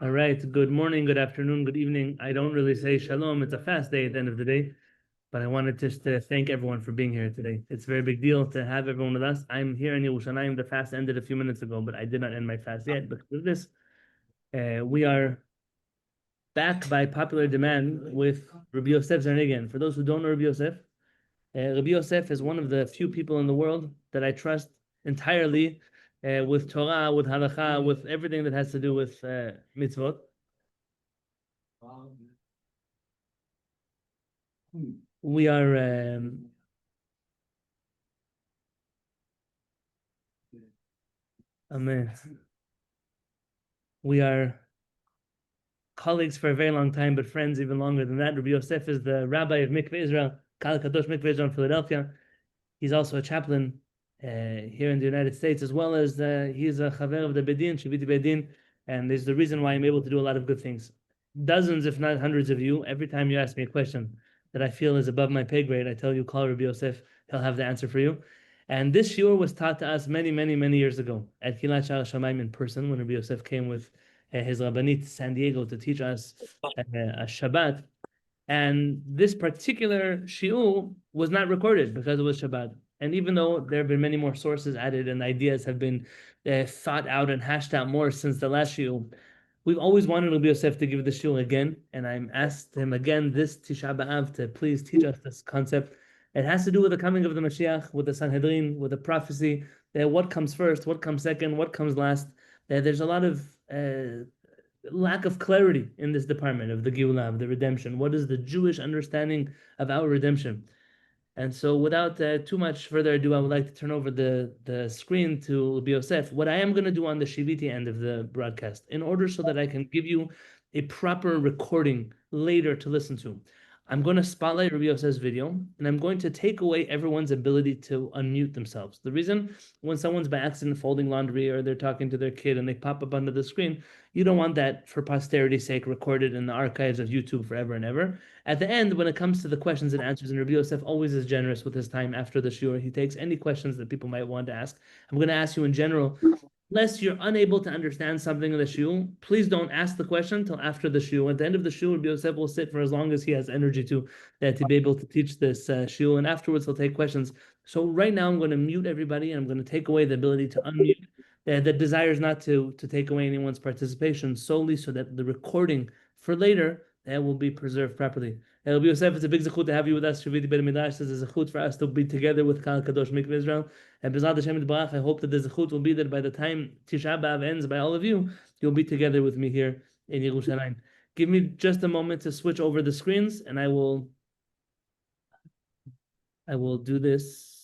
All right. Good morning, good afternoon, good evening. I don't really say shalom. It's a fast day at the end of the day, but I wanted just to thank everyone for being here today. It's a very big deal to have everyone with us. I'm here in Yerushalayim. The fast ended a few minutes ago, but I did not end my fast yet because of this. We are back by popular demand with Rabbi Yosef Zarnighian. For those who don't know Rabbi Yosef is one of the few people in the world that I trust entirely with Torah, with halacha, with everything that has to do with mitzvot. We are Amen. We are colleagues for a very long time, but friends even longer than that. Rabbi Yosef is the rabbi of Mikveh Israel, Kahal Kodesh Mikveh Israel in Philadelphia. He's also a chaplain here in the United States, as well as he's a chaver of the Bet Din, Shiviti Bet Din, and there's the reason why I'm able to do a lot of good things. Dozens, if not hundreds of you, every time you ask me a question that I feel is above my pay grade, I tell you, call Rabbi Yosef, he'll have the answer for you. And this shiur was taught to us many, many, many years ago at Kehillat Shaar HaShamayim in person, when Rabbi Yosef came with his rabbanit to San Diego to teach us a Shabbat. And this particular shiur was not recorded because it was Shabbat. And even though there have been many more sources added and ideas have been thought out and hashed out more since the last shiur, we've always wanted Rabbi Yosef to give the shiur again. And I'm asked him again this Tisha B'Av to please teach us this concept. It has to do with the coming of the Mashiach, with the Sanhedrin, with the prophecy. What comes first? What comes second? What comes last? There's a lot of lack of clarity in this department of the Geulah, of the redemption. What is the Jewish understanding of our redemption? And so without too much further ado, I would like to turn over the screen to Rabbi Yosef. What I am going to do on the Shiviti end of the broadcast, in order so that I can give you a proper recording later to listen to, I'm going to spotlight Rabbi Yosef's video, and I'm going to take away everyone's ability to unmute themselves. The reason, when someone's by accident folding laundry or they're talking to their kid and they pop up under the screen, you don't want that for posterity's sake recorded in the archives of YouTube forever and ever. At the end, when it comes to the questions and answers, and Rabbi Yosef always is generous with his time after the shiur, he takes any questions that people might want to ask. I'm going to ask you in general, unless you're unable to understand something in the shiur, please don't ask the question until after the shiur. At the end of the shiur, Rabbi Yosef will sit for as long as he has energy to be able to teach this shiur, and afterwards he'll take questions. So right now I'm going to mute everybody, and I'm going to take away the ability to unmute that desires not to take away anyone's participation, solely so that the recording for later will be preserved properly. Rabbi Yosef, it's a big zechut to have you with us. Shiviti Bet Din says it's a zechut for us to be together with Kahal Kodesh Mikveh Israel. And B'ezrat Hashem Yitbarach, I hope that the zechut will be that by the time Tisha B'Av ends by all of you, you'll be together with me here in Yerushalayim. Give me just a moment to switch over the screens, and I will do this.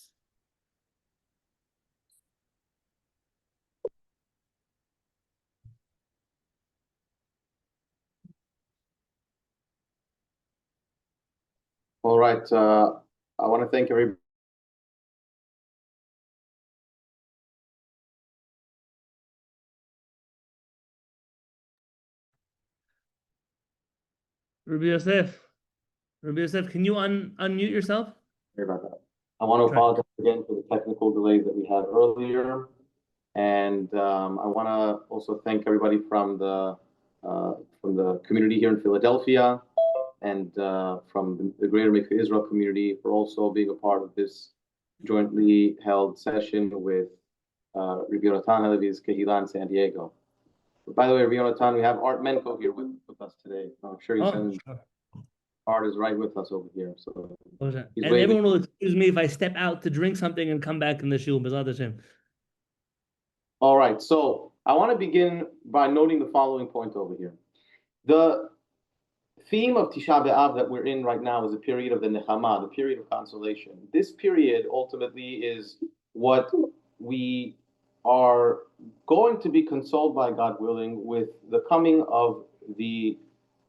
All right. I want to thank everybody. Rabbi Yosef, can you unmute yourself? Sorry about that. I want to apologize again for the technical delays that we had earlier. And I want to also thank everybody from the community here in Philadelphia and from the greater Mikveh Israel community for also being a part of this jointly held session with Rabbi Yonatan Halevi's Kehillat in San Diego. But by the way, Rabbi Yonatan, we have Art Menko here with us today. I'm sure you send Art is right with us over here. So and everyone will excuse me if I step out to drink something and come back in the shiur. B'ezrat Hashem. All right, so I want to begin by noting the following point over here. The theme of Tisha B'Av that we're in right now is a period of the Nechama, the period of consolation. This period ultimately is what we are going to be consoled by, God willing, with the coming of the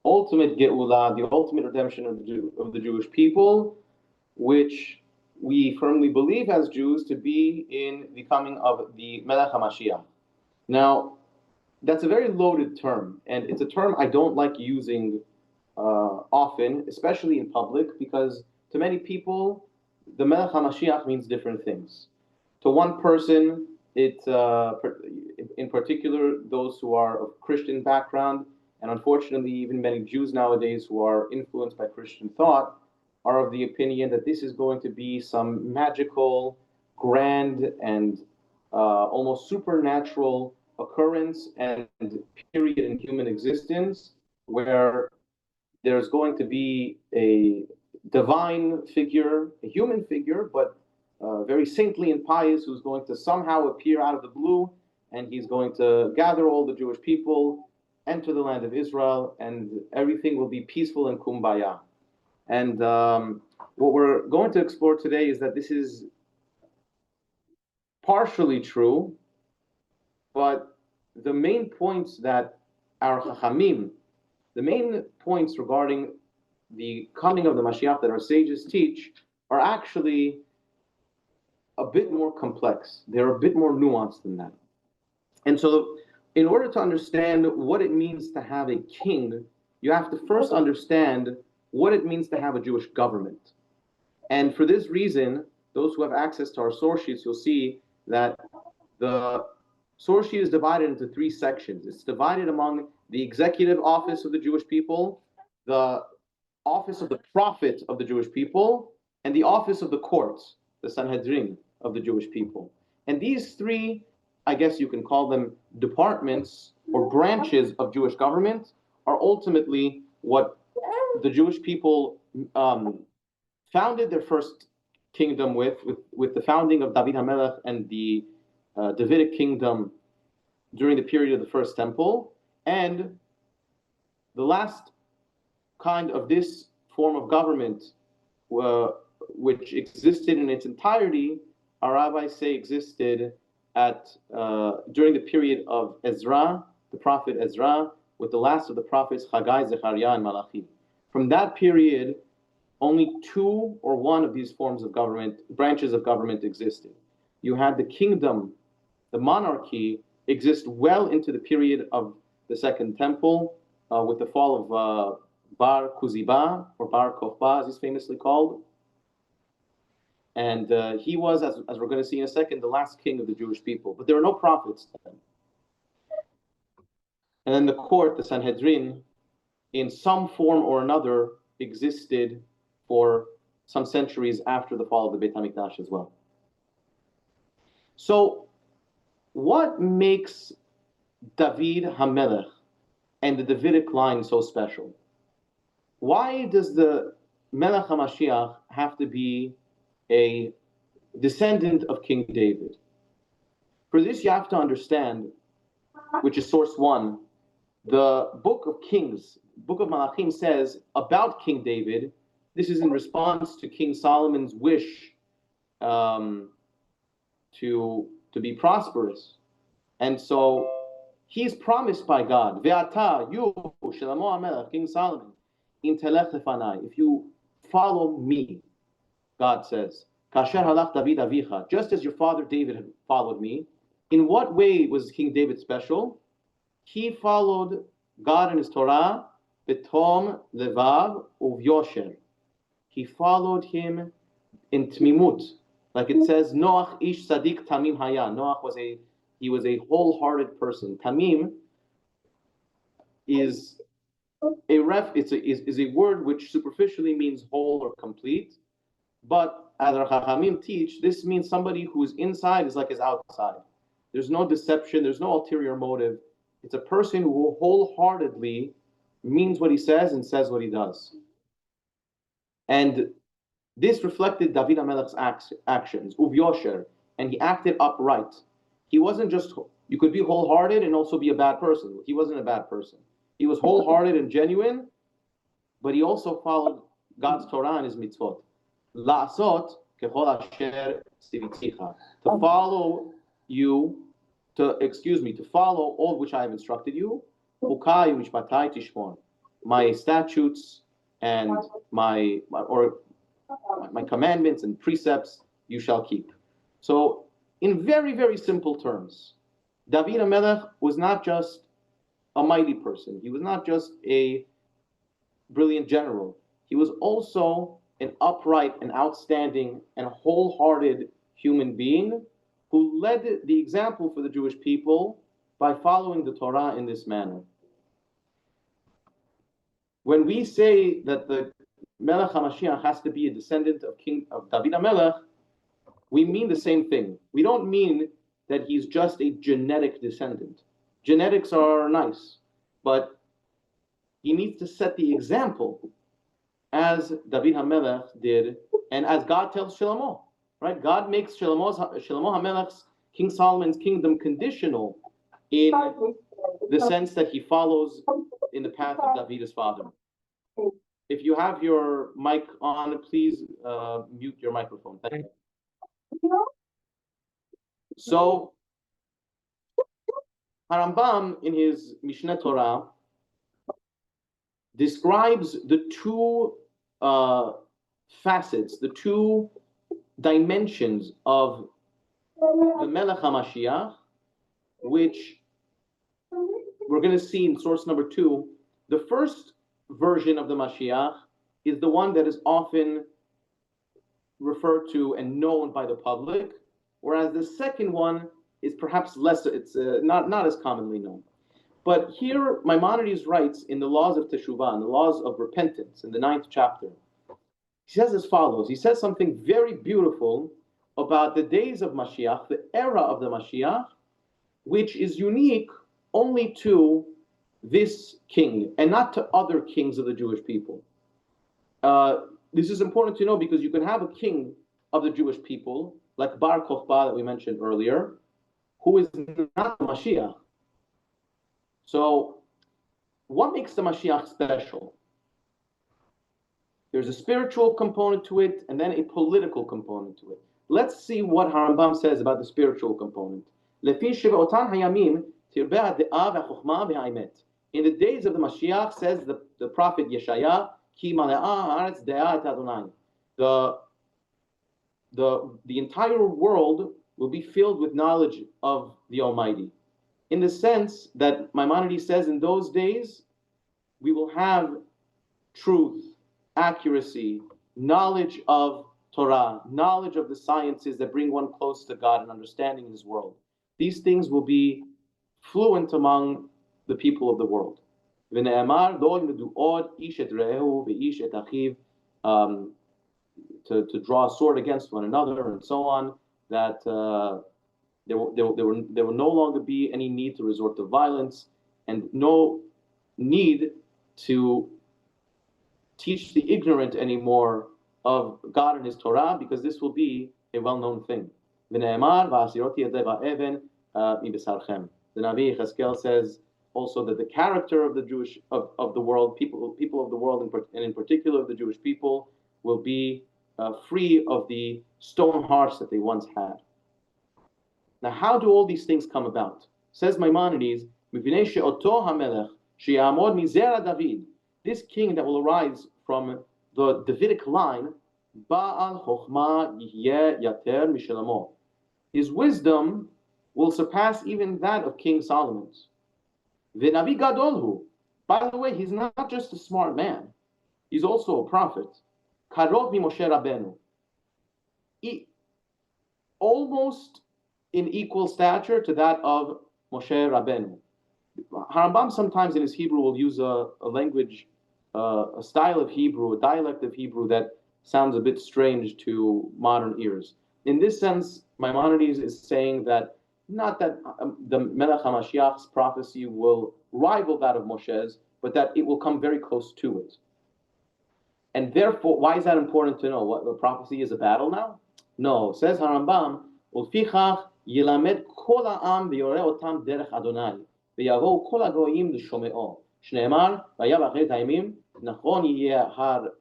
ultimate Geulah, the ultimate redemption of the Jewish people, which we firmly believe as Jews to be in the coming of the Melech HaMashiach. Now, that's a very loaded term, and it's a term I don't like using often, especially in public, because to many people, the Melech HaMashiach means different things. To one person, in particular, those who are of Christian background, and unfortunately even many Jews nowadays who are influenced by Christian thought are of the opinion that this is going to be some magical, grand, and almost supernatural occurrence and period in human existence where there's going to be a divine figure, a human figure, but very saintly and pious, who's going to somehow appear out of the blue, and he's going to gather all the Jewish people, enter the land of Israel, and everything will be peaceful and kumbaya. And what we're going to explore today is that this is partially true, but the main points that our Chachamim, the main points regarding the coming of the Mashiach that our sages teach are actually a bit more complex. They're a bit more nuanced than that. And so in order to understand what it means to have a king, you have to first understand what it means to have a Jewish government. And for this reason, those who have access to our source sheets, you'll see that the source sheet is divided into three sections. It's divided among the executive office of the Jewish people, the office of the prophet of the Jewish people, and the office of the courts, the Sanhedrin of the Jewish people. And these three, I guess you can call them departments or branches of Jewish government, are ultimately what the Jewish people founded their first kingdom with the founding of David HaMelech and the Davidic kingdom during the period of the first temple. And the last kind of this form of government, which existed in its entirety, our rabbis say existed at during the period of Ezra, the prophet Ezra, with the last of the prophets Haggai, Zechariah, and Malachi. From that period, only two or one of these forms of government, branches of government existed. You had the kingdom, the monarchy, exist well into the period of the Second Temple, with the fall of Bar Kokhba, or Bar Kokhba, as he's famously called. And he was, as we're going to see in a second, the last king of the Jewish people. But there were no prophets then. And then the court, the Sanhedrin, in some form or another, existed for some centuries after the fall of the Beit HaMikdash as well. So, what makes David HaMelech and the Davidic line so special? Why does the Melech HaMashiach have to be a descendant of King David? For this, you have to understand, which is source one, the book of Kings, book of Malachim says about King David, this is in response to King Solomon's wish to be prosperous. And so he's promised by God, Ve'ata, you, Shalamo HaMelech, King Solomon, in telech lefanai, if you follow me, God says, Kasher halach David avicha, just as your father David had followed me. In what way was King David special? He followed God and his Torah, betom levav uvyosher. He followed him in tmimut, like it says, Noach ish sadik tamim haya. Noach was a wholehearted person. Tamim is a word which superficially means whole or complete, but as our Chachamim teach, this means somebody whose inside is like his outside. There's no deception, there's no ulterior motive. It's a person who wholeheartedly means what he says and says what he does. And this reflected David HaMelech's actions, uvyosher, and he acted upright. He wasn't just, you could be wholehearted and also be a bad person. He wasn't a bad person. He was wholehearted and genuine, but he also followed God's Torah and his mitzvot. La'asot kechol asher tzivitzicha. To follow you, to follow all which I have instructed you, ukai mishpatai tishmon, my statutes and my commandments and precepts you shall keep. So, in very, very simple terms, David HaMelech was not just a mighty person. He was not just a brilliant general. He was also an upright and outstanding and wholehearted human being who led the example for the Jewish people by following the Torah in this manner. when we say that the Melech HaMashiach has to be a descendant of David HaMelech, we mean the same thing. We don't mean that he's just a genetic descendant. Genetics are nice, but he needs to set the example as David HaMelech did, and as God tells Shlomo, right? God makes Shlomo HaMelech's, King Solomon's kingdom conditional in the sense that he follows in the path of David his father. If you have your mic on, please mute your microphone. Thank you. So, Harambam in his Mishneh Torah describes the two facets, the two dimensions of the Melech HaMashiach, which we're going to see in source number 2. The first version of the Mashiach is the one that is often referred to and known by the public, whereas the second one is perhaps less, it's not as commonly known. But here, Maimonides writes in the laws of Teshuvah, in the laws of repentance, in the 9th chapter, he says as follows. He says something very beautiful about the days of Mashiach, the era of the Mashiach, which is unique only to this king and not to other kings of the Jewish people. This is important to know because you can have a king of the Jewish people, like Bar Kokhba that we mentioned earlier, who is not the Mashiach. So, what makes the Mashiach special? There's a spiritual component to it, and then a political component to it. Let's see what Harambam says about the spiritual component. In the days of the Mashiach, says the prophet Yeshaya, the entire world will be filled with knowledge of the Almighty. In the sense that Maimonides says in those days, we will have truth, accuracy, knowledge of Torah, knowledge of the sciences that bring one close to God and understanding His world. These things will be fluent among the people of the world. To draw a sword against one another and so on, that there will no longer be any need to resort to violence and no need to teach the ignorant anymore of God and His Torah, because this will be a well-known thing. The Navi Cheskel says also that the character of the Jewish of the world, people of the world, and in particular of the Jewish people, will be free of the stone hearts that they once had. Now, how do all these things come about? Says Maimonides, this king that will arise from the Davidic line, his wisdom will surpass even that of King Solomon's. By the way, he's not just a smart man, he's also a prophet. Almost in equal stature to that of Moshe Rabbeinu. Harambam sometimes in his Hebrew will use a language, a style of Hebrew, a dialect of Hebrew that sounds a bit strange to modern ears. In this sense, Maimonides is saying that not that the Melech HaMashiach's prophecy will rival that of Moshe's, but that it will come very close to it. And therefore, why is that important to know? What, the prophecy is a battle now? No, says Harambam, Ulfichach Yilamed Kol Ha'am V'yoreh Otam Derech Adonai V'yavou Kol HaGoyim L'Shomeo Shneimar Vayav Achet Hayimim Nachon Yeh Har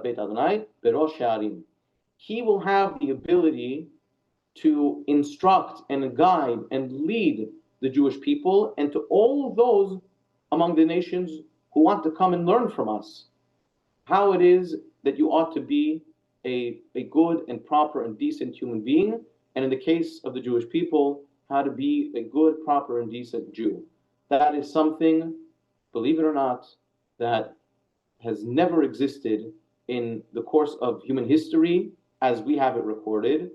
Beit Adonai Berosh She'arim. He will have the ability to instruct and guide and lead the Jewish people and to all those among the nations who want to come and learn from us how it is that you ought to be a good and proper and decent human being, and in the case of the Jewish people, how to be a good, proper, and decent Jew. That is something, believe it or not, that has never existed in the course of human history as we have it recorded,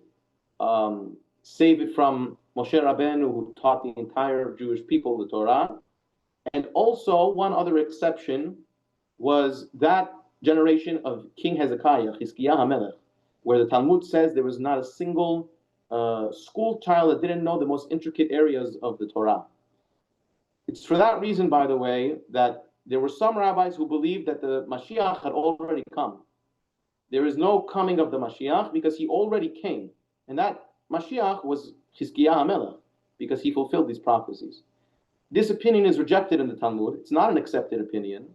save it from Moshe Rabbeinu, who taught the entire Jewish people the Torah, and also one other exception was that generation of King Hezekiah, Chizkiah HaMelech, where the Talmud says there was not a single school child that didn't know the most intricate areas of the Torah. It's for that reason, by the way, that there were some rabbis who believed that the Mashiach had already come. There is no coming of the Mashiach because he already came. And that Mashiach was Chizkiah HaMelech because he fulfilled these prophecies. This opinion is rejected in the Talmud. It's not an accepted opinion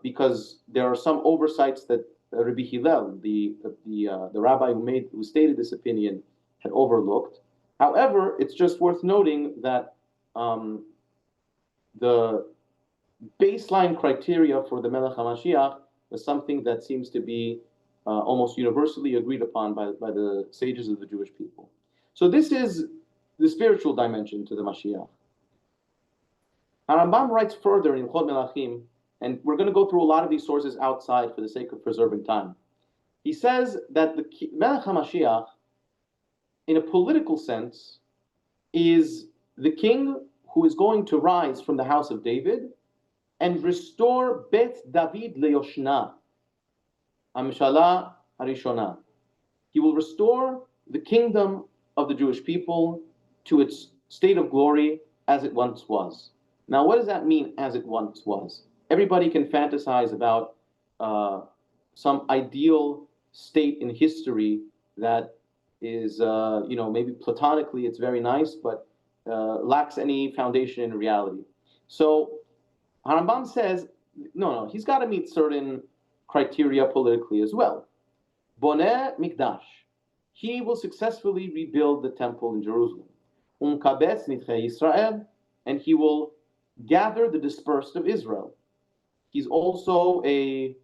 because there are some oversights that Rabbi Hillel, the rabbi who stated this opinion, had overlooked. However, it's just worth noting that the baseline criteria for the Melech HaMashiach was something that seems to be almost universally agreed upon by the sages of the Jewish people. So this is the spiritual dimension to the Mashiach. Rambam writes further in Chod Melachim, and we're going to go through a lot of these sources outside for the sake of preserving time. He says that the Melech HaMashiach, in a political sense, is the king who is going to rise from the house of David and restore Bet David leyoshna, Amshala Harishona. He will restore the kingdom of the Jewish people to its state of glory as it once was. Now, what does that mean, as it once was? Everybody can fantasize about some ideal state in history that is, maybe platonically it's very nice, but lacks any foundation in reality. So Harambam says, no, he's got to meet certain criteria politically as well. Boneh Mikdash, he will successfully rebuild the temple in Jerusalem. Kabetz Nidchei Israel, and he will gather the dispersed of Israel. He's also a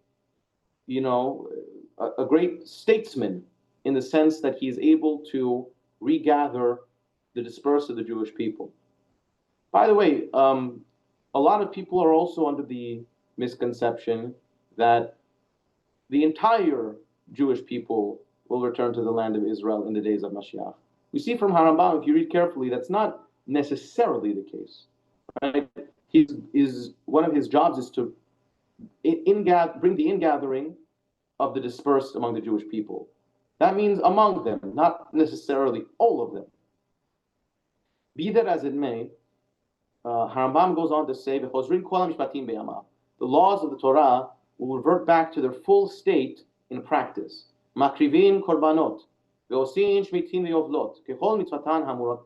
great statesman in the sense that he is able to regather the dispersed of the Jewish people. By the way, a lot of people are also under the misconception that the entire Jewish people will return to the land of Israel in the days of Mashiach. We see from Harambam, if you read carefully, that's not necessarily the case. Right? One of his jobs is to bring the ingathering of the dispersed among the Jewish people. That means among them, not necessarily all of them. Be that as it may, Harambam goes on to say, the laws of the Torah will revert back to their full state in practice. Makrivin korbanot, ve'osin shmitin ve'ovlot, kechol mitzvatan hamura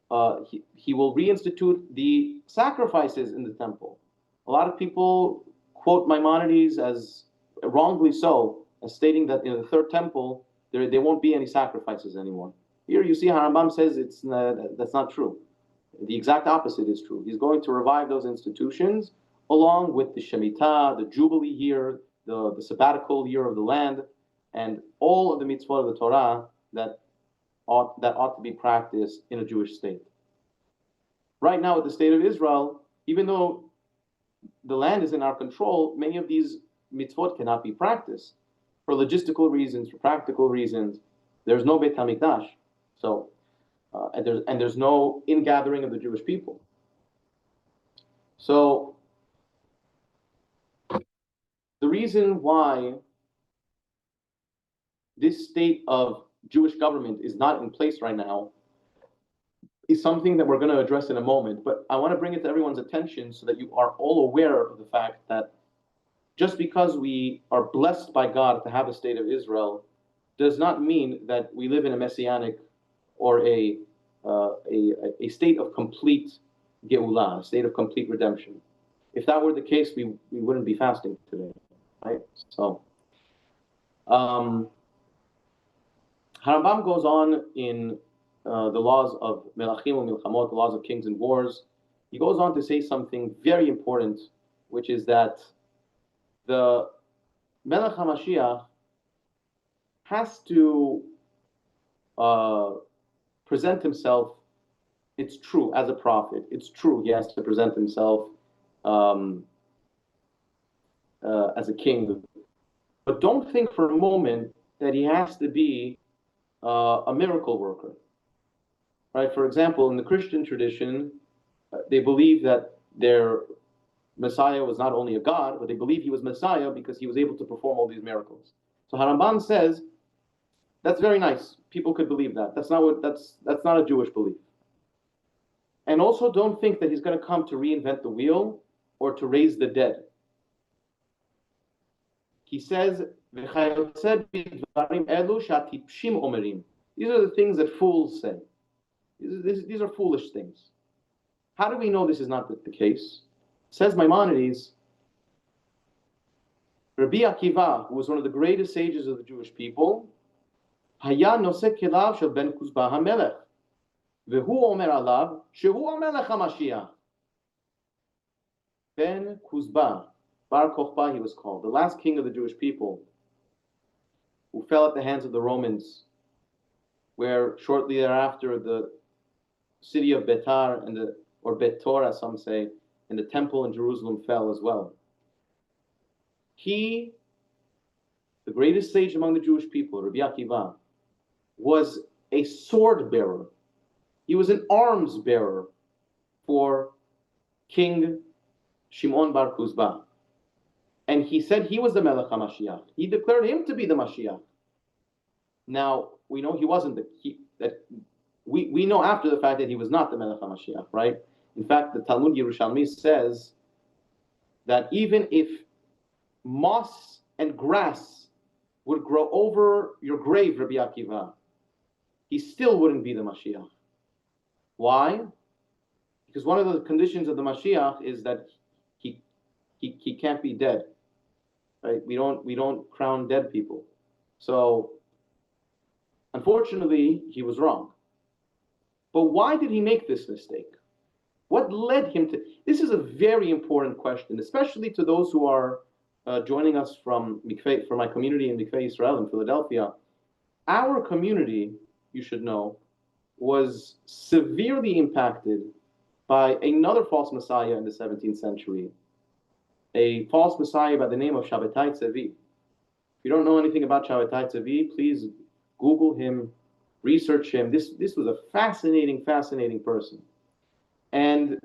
b'Torah. He will reinstitute the sacrifices in the temple. A lot of people quote Maimonides, as wrongly so, as stating that in the third temple there won't be any sacrifices anymore. Here you see Harambam says that's not true. The exact opposite is true. He's going to revive those institutions along with the Shemitah, the Jubilee year, the sabbatical year of the land, and all of the mitzvot of the Torah that ought to be practiced in a Jewish state. Right now, with the state of Israel, even though the land is in our control, many of these mitzvot cannot be practiced for logistical reasons, for practical reasons. There's no Beit HaMikdash, so and there's no ingathering of the Jewish people. So the reason why this state of Jewish government is not in place right now is something that we're going to address in a moment, but I want to bring it to everyone's attention so that you are all aware of the fact that just because we are blessed by God to have a state of Israel does not mean that we live in a messianic or a state of complete Geulah, a state of complete redemption. If that were the case, we wouldn't be fasting today, right? So Harambam goes on in the laws of Melachim and Milchamot, the laws of kings and wars. He goes on to say something very important, which is that the Melech HaMashiach has to present himself, it's true, as a prophet. It's true, he has to present himself as a king. But don't think for a moment that he has to be a miracle worker. Right? For example, in the Christian tradition, they believe that Messiah was not only a God, but they believed he was Messiah because he was able to perform all these miracles. So Harambam says, that's very nice. People could believe that. That's not a Jewish belief. And also don't think that he's going to come to reinvent the wheel or to raise the dead. He says, these are the things that fools say. These are foolish things. How do we know this is not the case? Says Maimonides, Rabbi Akiva, who was one of the greatest sages of the Jewish people, היה נושא כליו של בן כוזבא המלך, והוא אומר עליו שהוא המלך המשיח. Ben Kuzba, Bar Kokhba he was called, the last king of the Jewish people, who fell at the hands of the Romans, where shortly thereafter the city of Betar or Bet-Tor, as some say, and the temple in Jerusalem fell as well. He, the greatest sage among the Jewish people, Rabbi Akiva, was a sword bearer. He was an arms bearer for King Shimon Bar Kuzba. And he said he was the Melech HaMashiach. He declared him to be the Mashiach. Now, we know he wasn't we know after the fact that he was not the Melech HaMashiach, right? In fact, the Talmud Yerushalmi says that even if moss and grass would grow over your grave, Rabbi Akiva, he still wouldn't be the Mashiach. Why? Because one of the conditions of the Mashiach is that he can't be dead. Right? We don't crown dead people. So unfortunately, he was wrong. But why did he make this mistake? What led him to? This is a very important question, especially to those who are joining us from my community in Mikveh Israel in Phildelphia. Our community, you should know, was severely impacted by another false messiah in the 17th century, a false messiah by the name of Shabbatai Tzvi. If you don't know anything about Shabbatai Tzvi, please Google him, research him. This was a fascinating person. And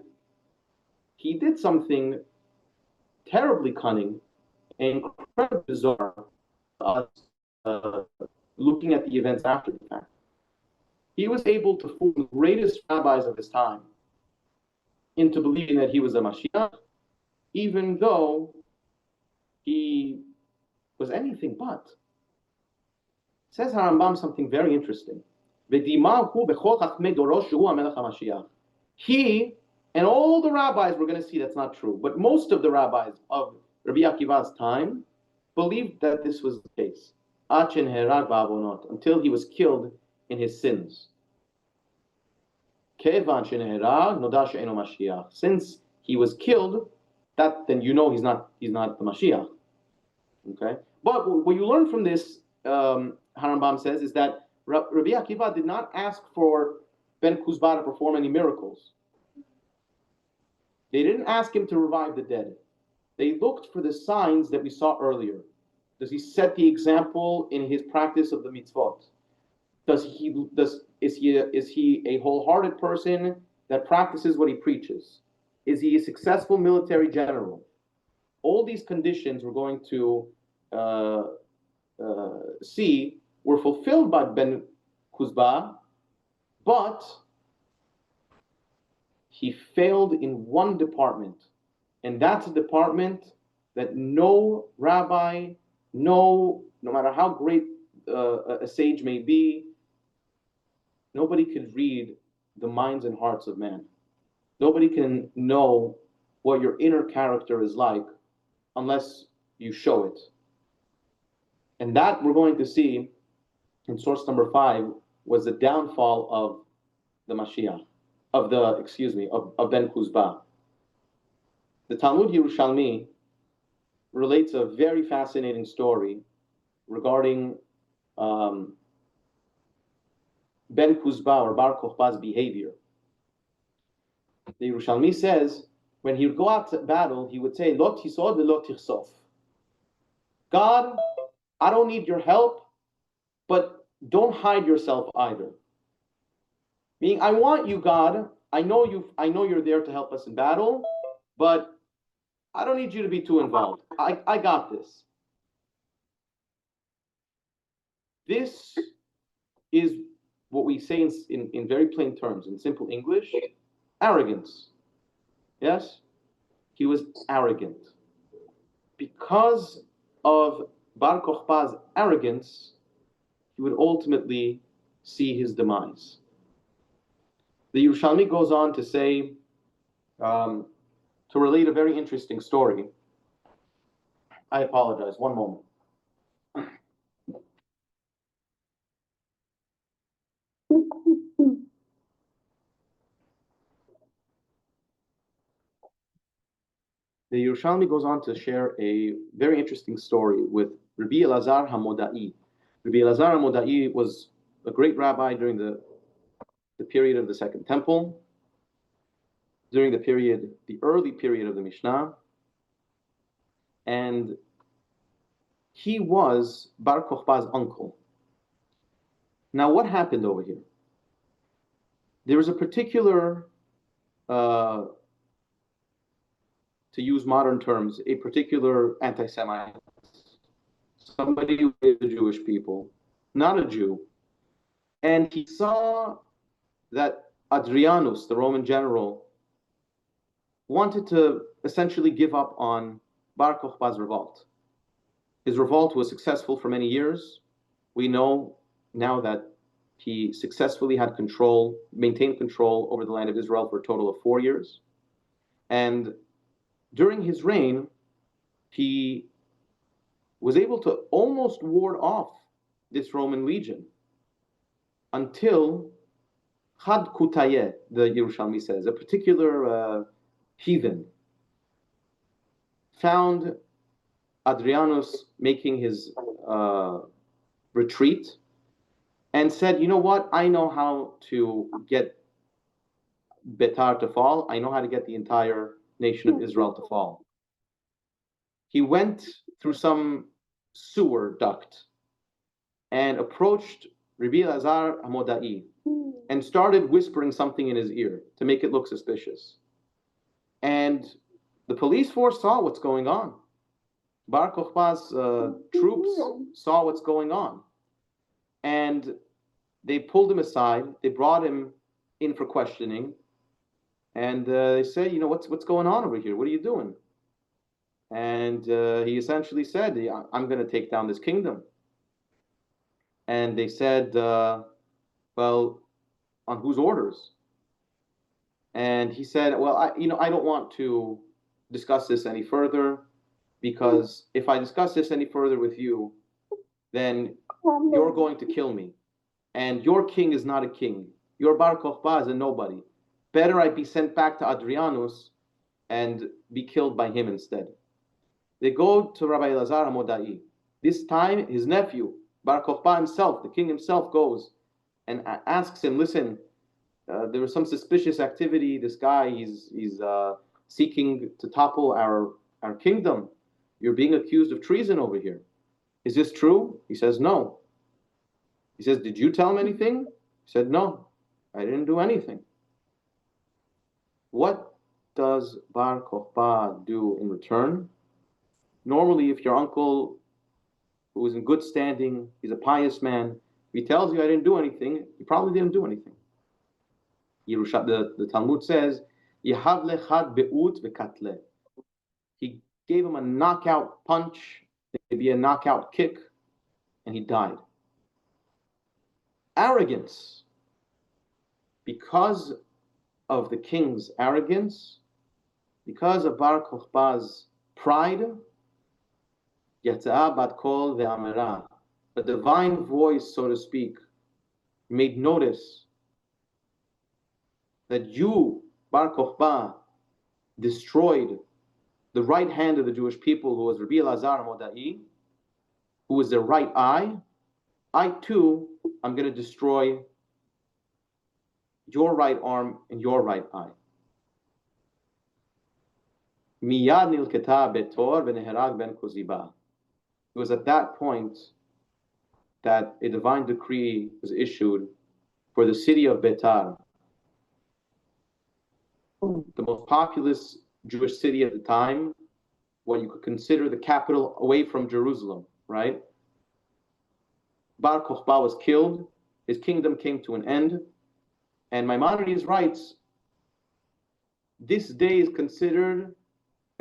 he did something terribly cunning and incredibly bizarre to us, looking at the events after the fact. He was able to fool the greatest rabbis of his time into believing that he was a Mashiach, even though he was anything but. Says Harambam something very interesting. He and all the rabbis, we're going to see that's not true, but most of the rabbis of Rabbi Akiva's time believed that this was the case. Until he was killed in his sins. Since he was killed, then you know he's not the Mashiach. Okay? But what you learn from this, Harambam says, is that Rabbi Akiva did not ask for Ben Kuzba to perform any miracles. They didn't ask him to revive the dead. They looked for the signs that we saw earlier. Does he set the example in his practice of the mitzvot? Is he a wholehearted person that practices what he preaches? Is he a successful military general? All these conditions we're going to see were fulfilled by Ben Kuzba, but he failed in one department, and that's a department that no rabbi, no matter how great a sage may be, nobody could read the minds and hearts of man. Nobody can know what your inner character is like unless you show it. And that we're going to see in source number 5 was the downfall of the Mashiach, of Ben Kuzba. The Talmud Yerushalmi relates a very fascinating story regarding Ben Kuzba or Bar Kokhba's behavior. The Yerushalmi says when he would go out to battle, he would say, Lo tisod ve'lo tichsof. God, I don't need your help, but don't hide yourself either. Meaning, I want you, God. I know you're there to help us in battle, but I don't need you to be too involved. I got this. This is what we say in very plain terms, in simple English, arrogance. Yes? He was arrogant. Because of Bar Kokhba's arrogance, he would ultimately see his demise. The Yerushalmi goes on to say, to relate a very interesting story. I apologize, one moment. The Yerushalmi goes on to share a very interesting story with Rabbi Elazar HaModai. Rabbi Elazar HaModai was a great rabbi during the period of the Second Temple, during the early period of the Mishnah, and he was Bar Kokhba's uncle. Now, what happened over here? There was a particular, to use modern terms, a particular anti-Semite, somebody who hated the Jewish people, not a Jew, and he saw that Adrianus, the Roman general, wanted to essentially give up on Bar Kokhba's revolt. His revolt was successful for many years. We know now that he successfully had maintained control over the land of Israel for a total of 4 years. And during his reign, he was able to almost ward off this Roman legion until Chad Kutayeh, the Yerushalmi says, a particular heathen, found Adrianus making his retreat and said, you know what, I know how to get Betar to fall. I know how to get the entire nation of Israel to fall. He went through some sewer duct and approached Rabbi Elazar HaModai and started whispering something in his ear to make it look suspicious. And the police force saw what's going on. Bar Kokhba's troops saw what's going on. And they pulled him aside. They brought him in for questioning. And they said, you know, what's going on over here? What are you doing? And he essentially said, yeah, I'm going to take down this kingdom. And they said, well, on whose orders? And he said, well, I don't want to discuss this any further, because if I discuss this any further with you, then you're going to kill me. And your king is not a king. Your Bar Kokhba is a nobody. Better I be sent back to Adrianus and be killed by him instead. They go to Rabbi Elazar HaModai. This time, his nephew, Bar Kokhba himself, the king himself, goes and asks him, listen, there was some suspicious activity. This guy, he's seeking to topple our kingdom. You're being accused of treason over here. Is this true? He says, no. He says, did you tell him anything? He said, no, I didn't do anything. What does Bar Kokhba do in return? Normally, if your uncle, who is in good standing, he's a pious man, if he tells you I didn't do anything, he probably didn't do anything. The Talmud says, Yehav lechad be'ut v'katle. He gave him a knockout punch, maybe a knockout kick, and he died. Arrogance. Because of the king's arrogance, because of Bar Kokhba's pride, Yatza'a bat kol ve'amera, a divine voice, so to speak, made notice that you, Bar Kokhba, destroyed the right hand of the Jewish people, who was Rabbi Elazar HaModai, who was their right eye. I too am going to destroy your right arm and your right eye. Miyad nilketa betor v'neherag ben koziba. It was at that point that a divine decree was issued for the city of Betar, the most populous Jewish city at the time, what you could consider the capital away from Jerusalem, right? Bar Kokhba was killed, his kingdom came to an end, and Maimonides writes, this day is considered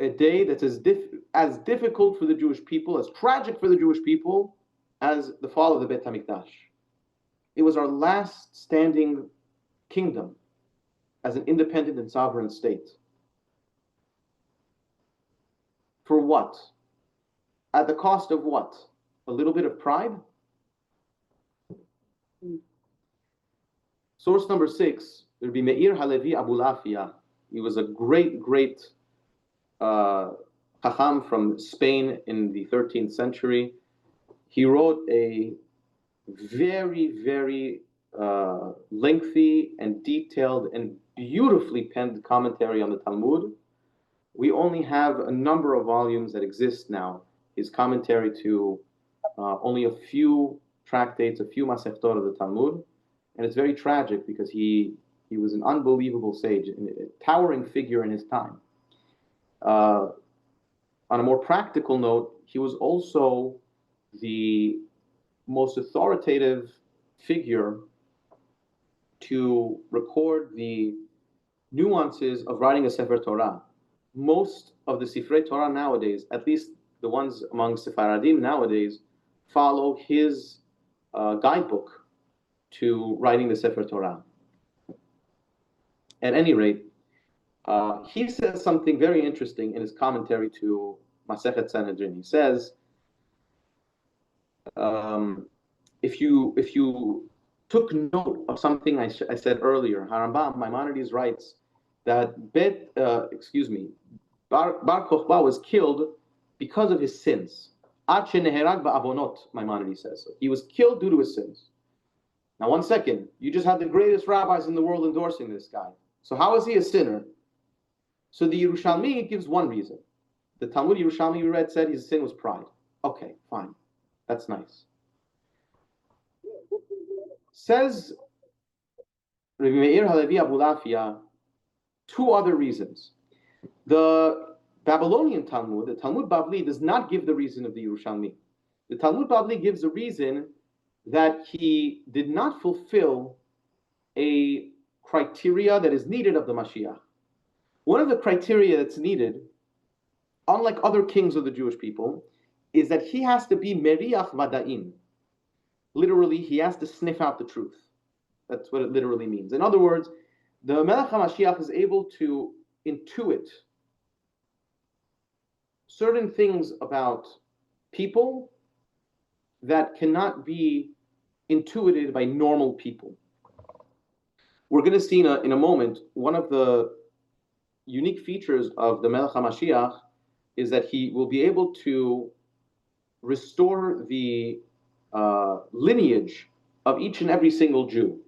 a day that's as difficult for the Jewish people, as tragic for the Jewish people, as the fall of the Beit HaMikdash. It was our last standing kingdom as an independent and sovereign state. For what? At the cost of what? A little bit of pride? Source number 6, Rabbi Meir Halevi Abulafia. He was a great Chacham from Spain in the 13th century. He wrote a very lengthy and detailed and beautifully penned commentary on the Talmud. We only have a number of volumes that exist now. His commentary to only a few tractates, a few Masechtot of the Talmud. And it's very tragic because he was an unbelievable sage, a towering figure in his time. On a more practical note, he was also the most authoritative figure to record the nuances of writing a Sefer Torah. Most of the Sifrei Torah nowadays, at least the ones among Sephardim nowadays, follow his guidebook to writing the Sefer Torah. At any rate, he says something very interesting in his commentary to Masechet Sanhedrin. He says, if you took note of something I said earlier, Harambam Maimonides writes that Bar Kokhba was killed because of his sins. Ad sheneherag ba'avonot, Maimonides says. He was killed due to his sins. Now, one second, you just had the greatest rabbis in the world endorsing this guy. So how is he a sinner? So the Yerushalmi gives one reason. The Talmud Yerushalmi we read said his sin was pride. Okay, fine. That's nice. Says Rabbi Meir Halevi Abulafia, 2 other reasons. The Babylonian Talmud, the Talmud Bavli, does not give the reason of the Yerushalmi. The Talmud Bavli gives the reason that he did not fulfill a criteria that is needed of the Mashiach. One of the criteria that's needed, unlike other kings of the Jewish people, is that he has to be meriach vada'in. Literally, he has to sniff out the truth. That's what it literally means. In other words, the Melech HaMashiach is able to intuit certain things about people that cannot be intuited by normal people. We're going to see in a moment, one of the unique features of the Melech HaMashiach is that he will be able to restore the lineage of each and every single Jew.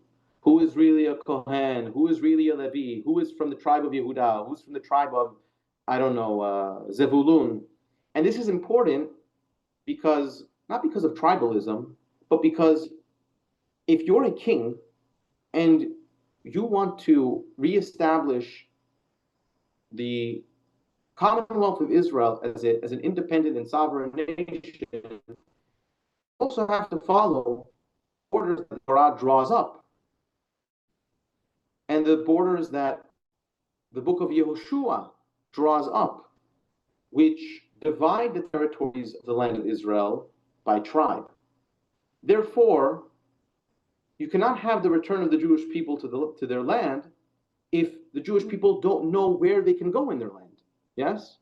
Who is really a Kohen? Who is really a Levi? Who is from the tribe of Yehuda? Who's from the tribe of, Zevulun? And this is important because, not because of tribalism, but because if you're a king and you want to reestablish the Commonwealth of Israel as an independent and sovereign nation, you also have to follow borders that the Torah draws up, and the borders that the book of Yehoshua draws up, which divide the territories of the land of Israel by tribe. Therefore, you cannot have the return of the Jewish people to their land if the Jewish people don't know where they can go in their land. Yes?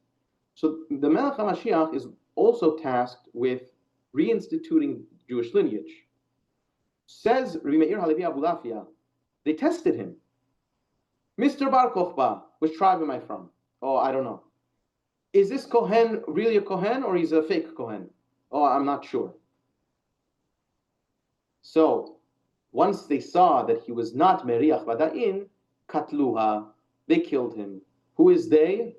So the Melech HaMashiach is also tasked with reinstituting Jewish lineage. Says Rabbi Meir Halevi Abulafia, they tested him. Mr. Bar Kokhba, which tribe am I from? Oh, I don't know. Is this Kohen really a Kohen or he's a fake Kohen? Oh, I'm not sure. So, once they saw that he was not Meriach Vada'in, Katluha, they killed him. Who is they?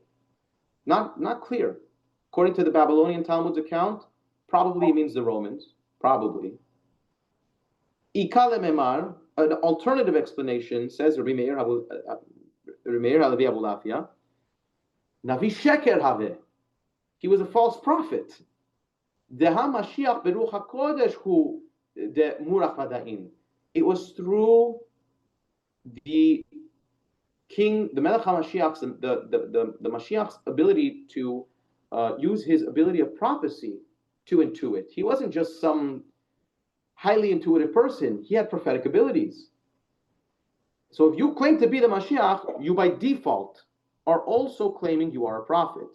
Not clear. According to the Babylonian Talmud's account, probably it means the Romans. Probably. Ikale Memar, an alternative explanation, says Rabbi Meir Halevi Abulafia, Navi Sheker Have. he was a false prophet. Deha Mashiach beruch hakodesh hu de murach vadain. It was through the king, the Melech HaMashiach's, the Mashiach's ability to use his ability of prophecy to intuit. He wasn't just some highly intuitive person. He had prophetic abilities. So if you claim to be the Mashiach, you by default are also claiming you are a prophet.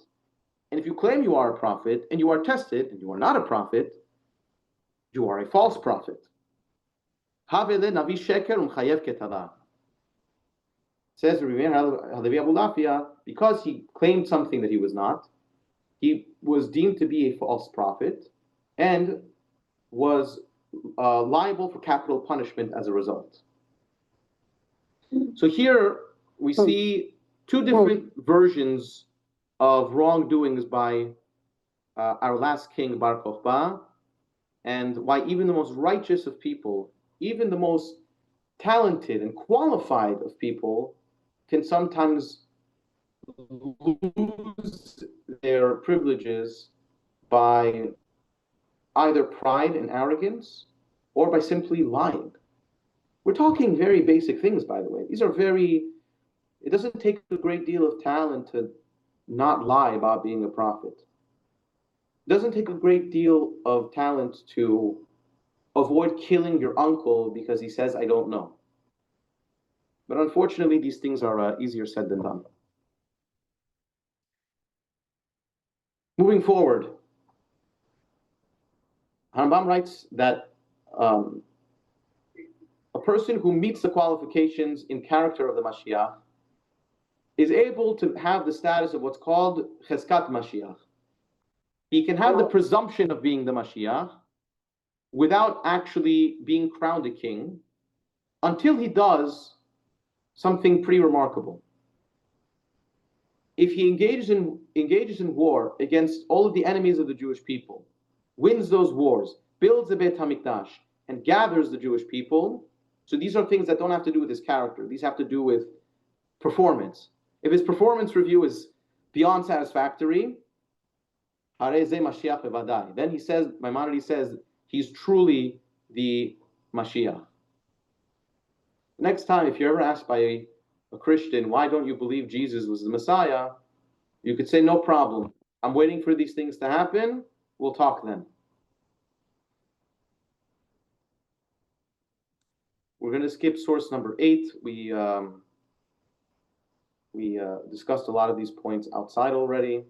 And if you claim you are a prophet and you are tested and you are not a prophet, you are a false prophet. Says Rabbi, because he claimed something that he was not, he was deemed to be a false prophet and was liable for capital punishment as a result. So here we see two different versions of wrongdoings by our last king, Bar Kokhba, and why even the most righteous of people, even the most talented and qualified of people, can sometimes lose their privileges by either pride and arrogance or by simply lying. We're talking very basic things, by the way. These are it doesn't take a great deal of talent to not lie about being a prophet. It doesn't take a great deal of talent to avoid killing your uncle because he says, I don't know. But unfortunately, these things are easier said than done. Moving forward, Rambam writes that a person who meets the qualifications in character of the Mashiach is able to have the status of what's called Cheskat Mashiach. He can have the presumption of being the Mashiach without actually being crowned a king until he does something pretty remarkable. If he engages in war against all of the enemies of the Jewish people, wins those wars, builds the Beit HaMikdash, and gathers the Jewish people, so these are things that don't have to do with his character. These have to do with performance. If his performance review is beyond satisfactory, then he says, Maimonides says, he's truly the Mashiach. Next time, if you're ever asked by a Christian, why don't you believe Jesus was the Messiah? You could say, no problem. I'm waiting for these things to happen. We'll talk then. We're going to skip source number 8. We discussed a lot of these points outside already.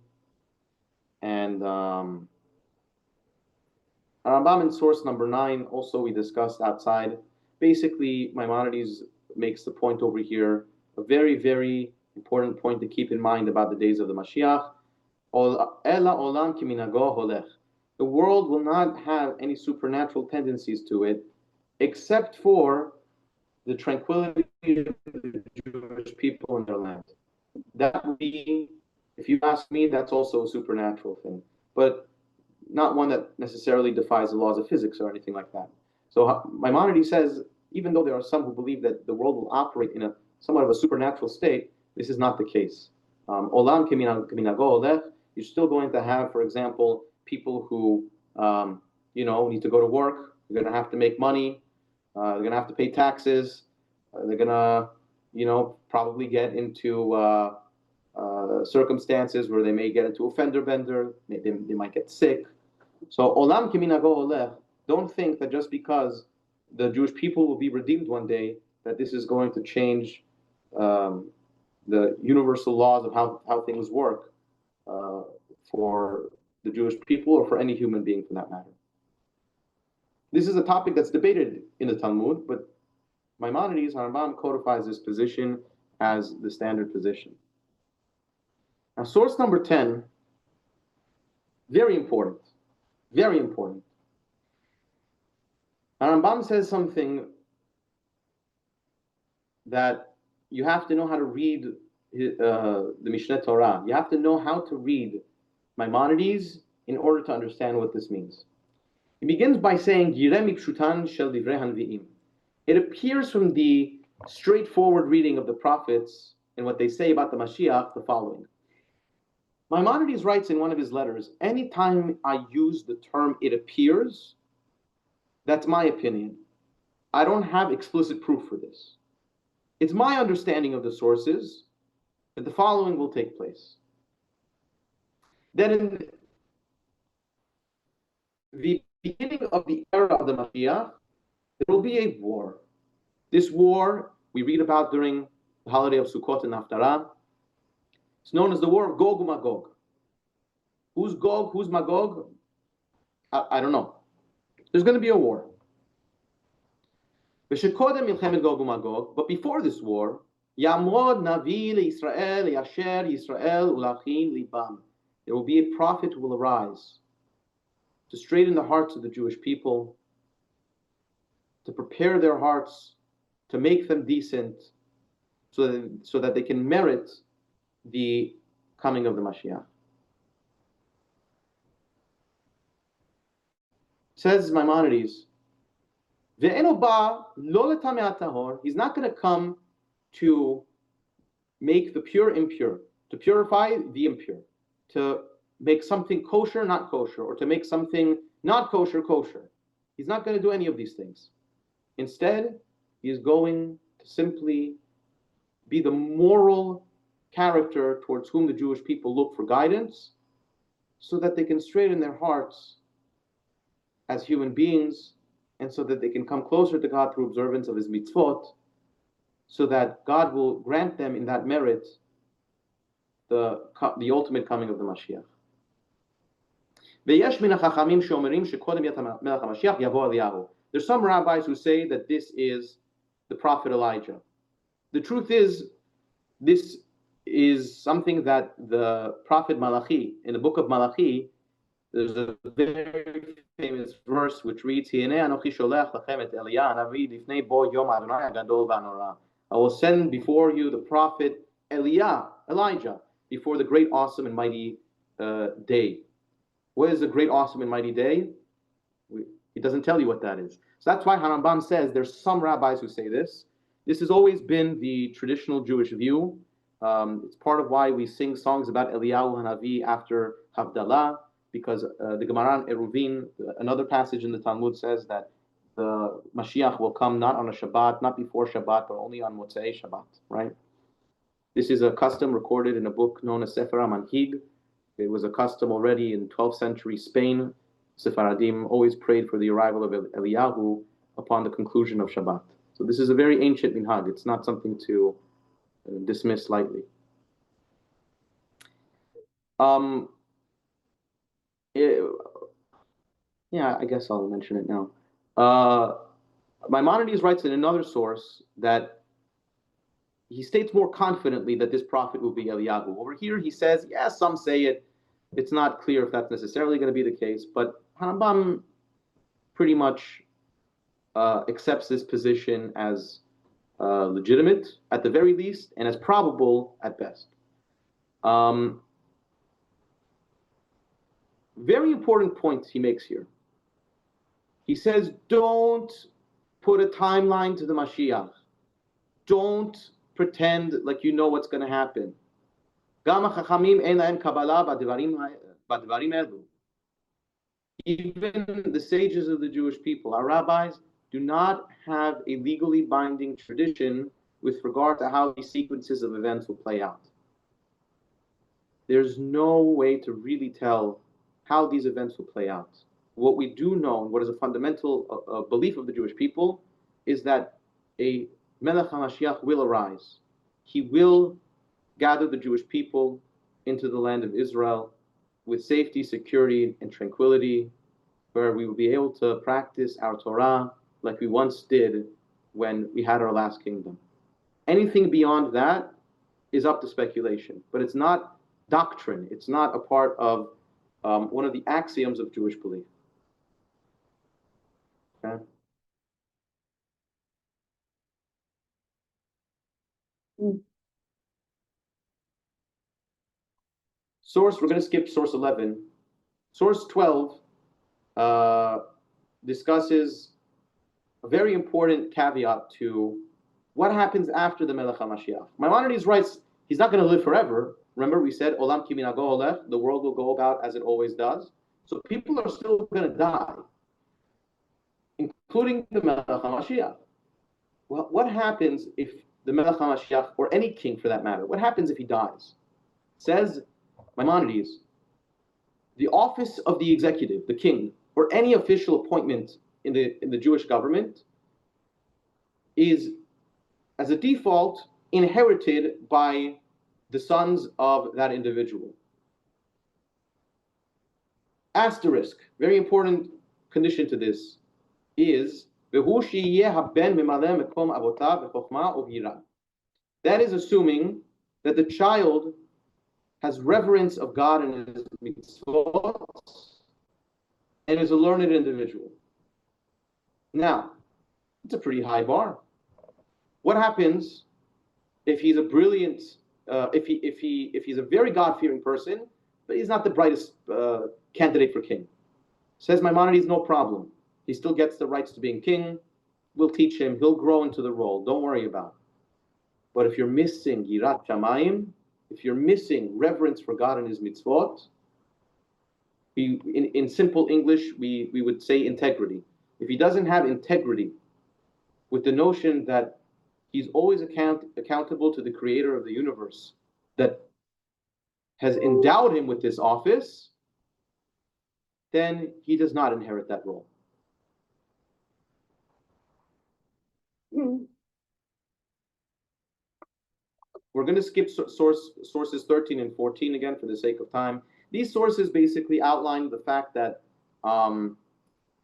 And Rambam in source number 9, also we discussed outside. Basically, Maimonides makes the point over here, a very, very important point to keep in mind about the days of the Mashiach. The world will not have any supernatural tendencies to it, except for the tranquility of the Jewish people in their land. That would be, if you ask me, that's also a supernatural thing, but not one that necessarily defies the laws of physics or anything like that. So Maimonides says, even though there are some who believe that the world will operate in a somewhat of a supernatural state, this is not the case. Olam keminago olech, you're still going to have, for example, people who need to go to work. They're going to have to make money. They're going to have to pay taxes. They're going to, probably get into circumstances where they may get into a fender bender. They might get sick. So olam keminago olech. Don't think that just because the Jewish people will be redeemed one day, that this is going to change the universal laws of how things work for the Jewish people or for any human being for that matter. This is a topic that's debated in the Talmud, but Maimonides, Rambam codifies this position as the standard position. Now, source number 10, very important, very important. Rambam says something that you have to know how to read the Mishneh Torah. You have to know how to read Maimonides in order to understand what this means. He begins by saying, Yireh mipshutan shel divrei hanvi'im. It appears from the straightforward reading of the prophets and what they say about the Mashiach the following. Maimonides writes in one of his letters, anytime I use the term "it appears," that's my opinion. I don't have explicit proof for this. It's my understanding of the sources that the following will take place. That in the beginning of the era of the Mashiach, there will be a war. This war we read about during the holiday of Sukkot and Haftarah. It's known as the war of Gog and Magog. Who's Gog? Who's Magog? I don't know. There's going to be a war. But before this war, Yamod Navi Israel Yasher Yisrael Ulachin Libam. There will be a prophet who will arise to straighten the hearts of the Jewish people, to prepare their hearts, to make them decent, so that they can merit the coming of the Mashiach. Says Maimonides, he's not going to come to make the pure impure, to purify the impure, to make something kosher not kosher, or to make something not kosher kosher. He's not going to do any of these things. Instead, he is going to simply be the moral character towards whom the Jewish people look for guidance, so that they can straighten their hearts as human beings, and so that they can come closer to God through observance of His mitzvot, so that God will grant them in that merit the ultimate coming of the Mashiach. There's some rabbis who say that this is the prophet Elijah. The truth is, this is something that the prophet Malachi, in the book of Malachi, there's a very famous verse which reads, I will send before you the prophet Elijah, before the great, awesome, and mighty day. What is the great, awesome, and mighty day? He doesn't tell you what that is. So that's why Harambam says there's some rabbis who say this. This has always been the traditional Jewish view. It's part of why we sing songs about Eliyahu Hanavi after Havdalah, because the Gemara in Eruvin, another passage in the Talmud, says that the Mashiach will come not on a Shabbat, not before Shabbat, but only on Motzei Shabbat, right? This is a custom recorded in a book known as Sefer HaManhig. It was a custom already in 12th century Spain. Sephardim always prayed for the arrival of Eliyahu upon the conclusion of Shabbat. So this is a very ancient minhag. It's not something to dismiss lightly. Yeah, I guess I'll mention it now. Maimonides writes in another source that he states more confidently that this prophet will be Eliyahu. Over here he says, yes, some say it. It's not clear if that's necessarily going to be the case, but Harambam pretty much accepts this position as legitimate at the very least, and as probable at best. Very important point he makes here. He says, don't put a timeline to the Mashiach. Don't pretend like you know what's going to happen. Even the sages of the Jewish people, our rabbis, do not have a legally binding tradition with regard to how these sequences of events will play out. There's no way to really tell how these events will play out. What we do know, and what is a fundamental belief of the Jewish people, is that a Melech HaMashiach will arise. He will gather the Jewish people into the land of Israel with safety, security, and tranquility, where we will be able to practice our Torah like we once did when we had our last kingdom. Anything beyond that is up to speculation, but it's not doctrine. It's not a part of one of the axioms of Jewish belief. Okay? Source, we're going to skip source 11. Source 12 discusses a very important caveat to what happens after the Melech HaMashiach. Maimonides writes he's not going to live forever, Remember, we said Olam ki minago holech, the world will go about as it always does. So people are still going to die, including the Melech HaMashiach. Well, what happens if the Melech HaMashiach, or any king for that matter, what happens if he dies? Says Maimonides, the office of the executive, the king, or any official appointment in the Jewish government is, as a default, inherited by the sons of that individual. Asterisk, very important condition to this, is that is assuming that the child has reverence of God and his mitzvot and is a learned individual. Now, it's a pretty high bar. What happens if he's a brilliant, if he's a very God-fearing person, but he's not the brightest candidate for king? Says Maimonides, no problem. He still gets the rights to being king. We'll teach him. He'll grow into the role. Don't worry about it. But if you're missing Yirat Shamayim, if you're missing reverence for God and his mitzvot, in simple English, we would say integrity. If he doesn't have integrity with the notion that he's always accountable to the creator of the universe that has endowed him with this office, then he does not inherit that role. We're going to skip sources 13 and 14 again for the sake of time. These sources basically outline the fact that the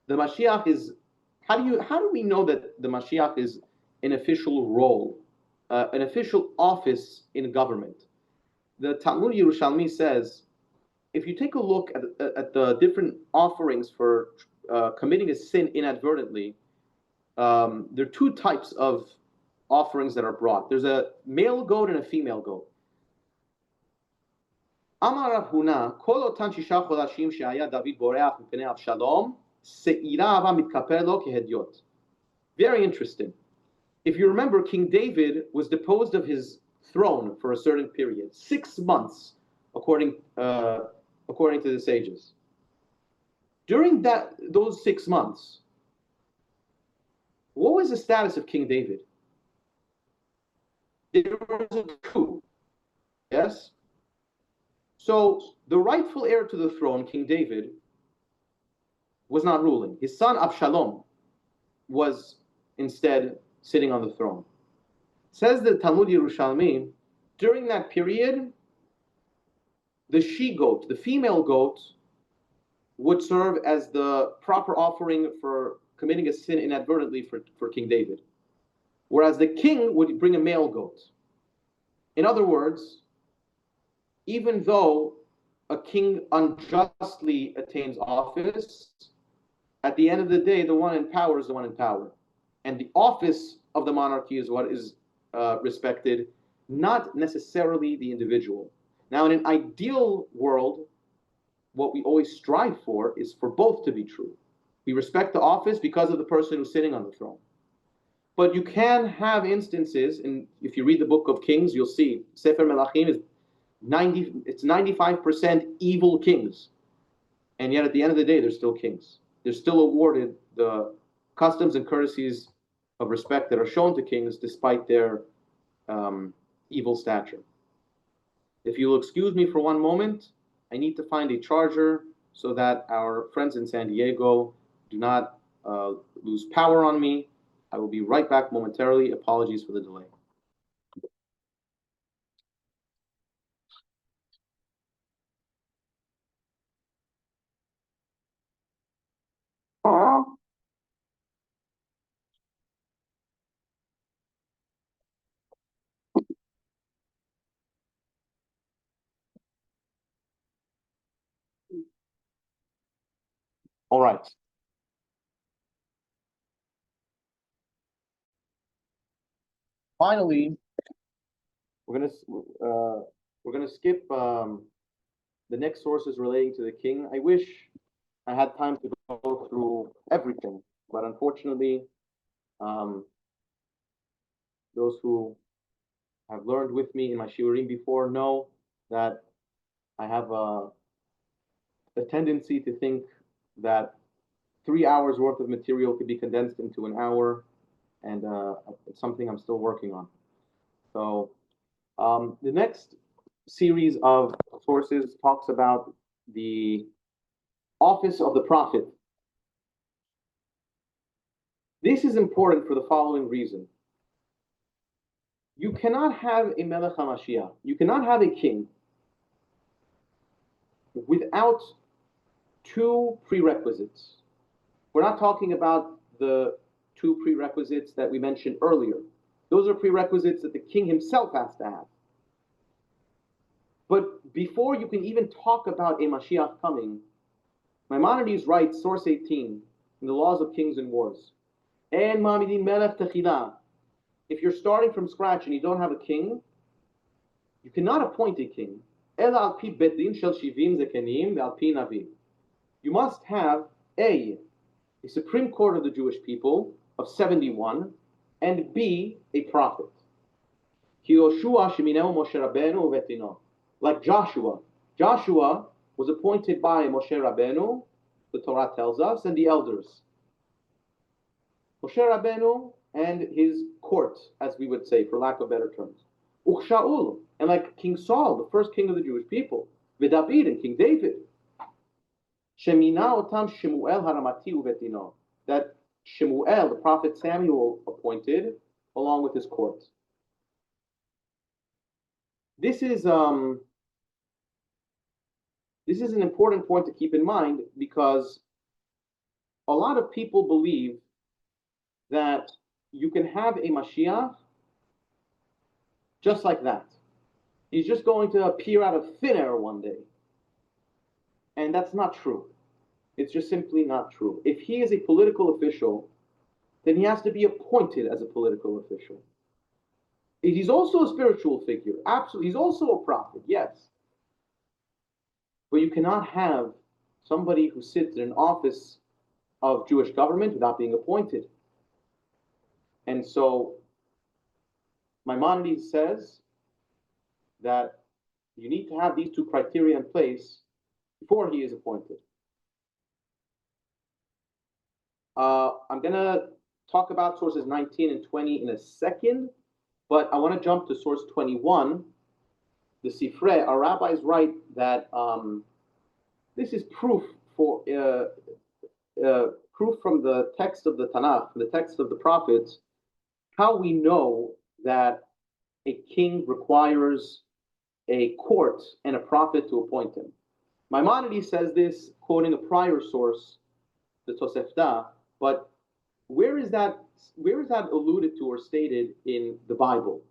Mashiach is. How do we know that the Mashiach is an official role, an official office in government? The Talmud Yerushalmi says, if you take a look at the different offerings for committing a sin inadvertently, there are two types of offerings that are brought. There's a male goat and a female goat. Amar Rav Huna, kol otan shisha chodashim she'aya David boreach mipnei Avshalom, se'ira hava mitkaper lo kehediot. Very interesting. If you remember, King David was deposed of his throne for a certain period, 6 months, according to the sages. During those 6 months, what was the status of King David? There was a coup, yes? So the rightful heir to the throne, King David, was not ruling. His son Avshalom was instead sitting on the throne. Says the Talmud Yerushalmi, during that period, the she-goat, the female goat, would serve as the proper offering for committing a sin inadvertently for King David. Whereas the king would bring a male goat. In other words, even though a king unjustly attains office, at the end of the day, the one in power is the one in power. And the office of the monarchy is what is respected, not necessarily the individual. Now, in an ideal world, what we always strive for is for both to be true. We respect the office because of the person who's sitting on the throne. But you can have instances, and if you read the book of Kings, you'll see Sefer Melachim is 95% evil kings. And yet at the end of the day, they're still kings. They're still awarded the customs and courtesies of respect that are shown to kings despite their evil stature. If you'll excuse me for one moment, I need to find a charger so that our friends in San Diego do not lose power on me. I will be right back momentarily. Apologies for the delay. All right. Finally, we're gonna skip the next sources relating to the king. I wish I had time to go through everything, but unfortunately, those who have learned with me in my shiurim before know that I have a tendency to think that 3 hours worth of material could be condensed into an hour, and it's something I'm still working on. So the next series of sources talks about the office of the prophet. This is important for the following reason. You cannot have a Melech HaMashiach, you cannot have a king without two prerequisites. We're not talking about the two prerequisites that we mentioned earlier. Those are prerequisites that the king himself has to have. But before you can even talk about a Mashiach coming, Maimonides writes, source 18, in the Laws of Kings and Wars, En ma'amidin melech techila. If you're starting from scratch and you don't have a king, you cannot appoint a king. El al pi bet din shel shivim zekenim ve'al pi navi. You must have a Supreme Court of the Jewish people of 71, and B, a prophet. Like Joshua. Joshua was appointed by Moshe Rabbeinu, the Torah tells us, and the elders. Moshe Rabbeinu and his court, as we would say, for lack of better terms. Shaul, and like King Saul, the first king of the Jewish people. David and King David. Shemina otam Shemuel haramati uvetino. That Shemuel, the prophet Samuel, appointed along with his court. This is an important point to keep in mind, because a lot of people believe that you can have a Mashiach just like that. He's just going to appear out of thin air one day. And that's not true. It's just simply not true. If he is a political official, then he has to be appointed as a political official. He's also a spiritual figure. Absolutely. He's also a prophet, yes. But you cannot have somebody who sits in an office of Jewish government without being appointed. And so Maimonides says that you need to have these two criteria in place before he is appointed. I'm going to talk about sources 19 and 20 in a second, but I want to jump to source 21. The Sifrei, our rabbis write that this is proof for proof from the text of the Tanakh, the text of the prophets, how we know that a king requires a court and a prophet to appoint him. Maimonides says this, quoting a prior source, the Tosefta, but where is that alluded to or stated in the Bible?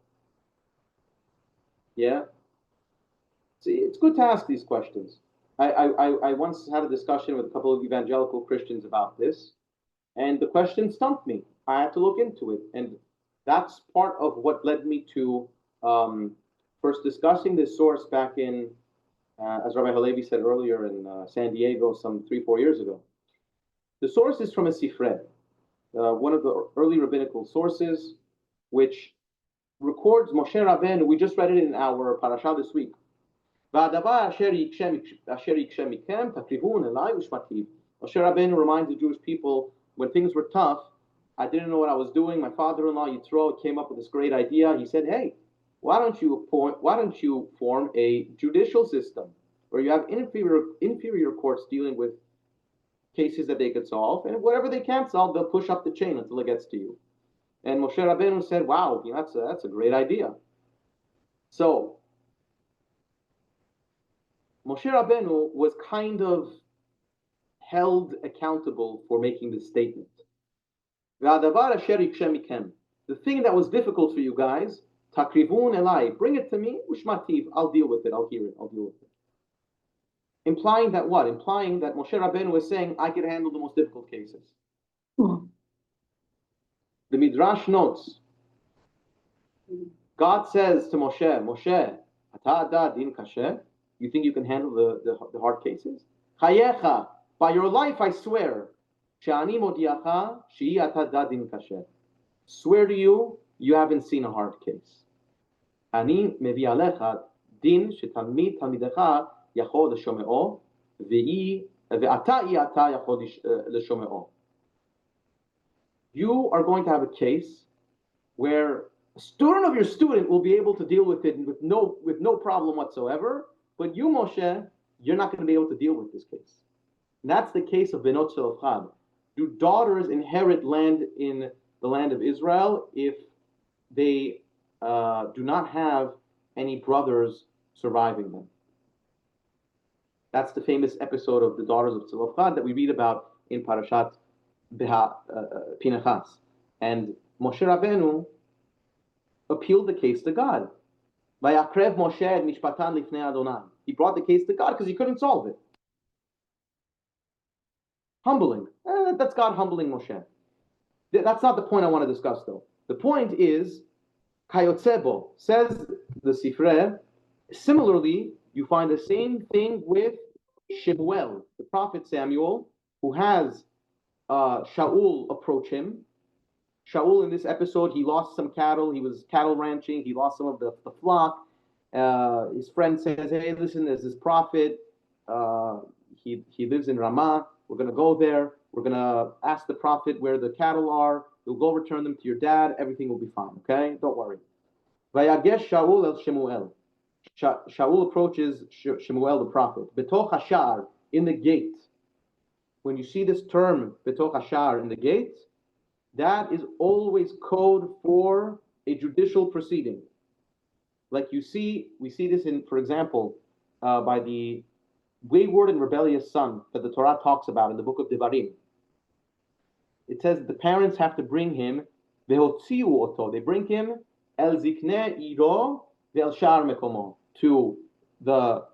Yeah? See, it's good to ask these questions. I once had a discussion with a couple of evangelical Christians about this, and the question stumped me. I had to look into it, and that's part of what led me to first discussing this source back in, as Rabbi Halevi said earlier, in San Diego some 3-4 years ago. The source is from a Sifrei, one of the early rabbinical sources, which records Moshe Rabbeinu. We just read it in our parasha this week. Moshe Rabbeinu reminds the Jewish people, when things were tough, I didn't know what I was doing. My father-in-law Yitro came up with this great idea. He said, "Hey, why don't you form a judicial system where you have inferior courts dealing with cases that they could solve, and whatever they can't solve, they'll push up the chain until it gets to you." And Moshe Rabbeinu said, "Wow, that's a great idea." So Moshe Rabbeinu was kind of held accountable for making this statement. The thing that was difficult for you guys, takrivun elai, bring it to me, ushmativ, I'll deal with it, I'll hear it, I'll deal with it. Implying that what? Implying that Moshe Rabbeinu was saying, I can handle the most difficult cases. The Midrash notes, God says to Moshe, Moshe, Ata din kasher, you think you can handle the hard cases? Chayecha, by your life I swear, she'ani modiacha, she'i ata din kasher. Swear to you, you haven't seen a hard case. Ani mevi alecha דין שתלמיד תלמידך יכול לשומעו, ואתה יכול לשומעו. You are going to have a case where a student of your student will be able to deal with it with no problem whatsoever, but you, Moshe, you're not going to be able to deal with this case. And that's the case of Benot Zelofchad. Do daughters inherit land in the land of Israel if they do not have any brothers surviving them? That's the famous episode of the daughters of Zelofchad that we read about in Parashat Pinchas. And Moshe Rabbeinu appealed the case to God. Vayakrev Moshe et mishpatan lifnei Adonai. He brought the case to God because he couldn't solve it. Humbling. That's God humbling Moshe. That's not the point I want to discuss, though. The point is, Kayotzebo, says the Sifrei. Similarly, you find the same thing with Shemuel, the prophet Samuel, who has Shaul approach him. Shaul, in this episode, he lost some cattle. He was cattle ranching. He lost some of the flock. His friend says, hey, listen, there's this prophet. He lives in Ramah. We're going to go there. We're going to ask the prophet where the cattle are. You'll go return them to your dad. Everything will be fine, okay? Don't worry. Vayagesh Shaul el Shemuel. Shaul approaches Shemuel the prophet. Betoch HaShaar, in the gate. When you see this term, Betoch HaShaar, in the gate, that is always code for a judicial proceeding. Like we see this in, for example, by the wayward and rebellious son that the Torah talks about in the book of Devarim. It says that the parents have to bring him, vehotziu oto, they bring him el zikne iro ve'el shar mekomo, to the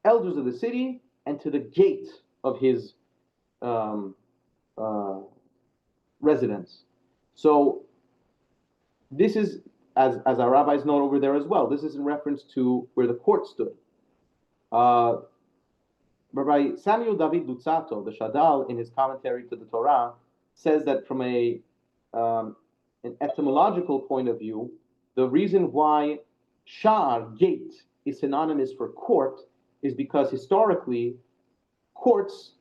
elders of the city and to the gate of his residence. So this is, as our rabbis note over there as well, this is in reference to where the court stood. Rabbi Samuel David Lutzato, the Shadal, in his commentary to the Torah, says that from an etymological point of view, the reason why Shaar, gate, is synonymous for court is because historically, courts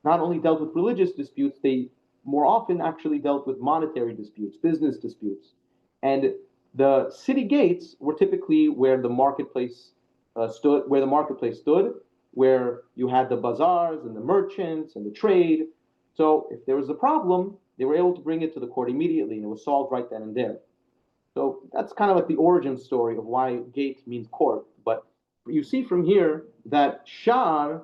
not only dealt with religious disputes, they more often actually dealt with monetary disputes, business disputes. And the city gates were typically where the marketplace stood, where you had the bazaars and the merchants and the trade. So if there was a problem, they were able to bring it to the court immediately, and it was solved right then and there. So that's kind of like the origin story of why gate means court. But you see from here that Shaar,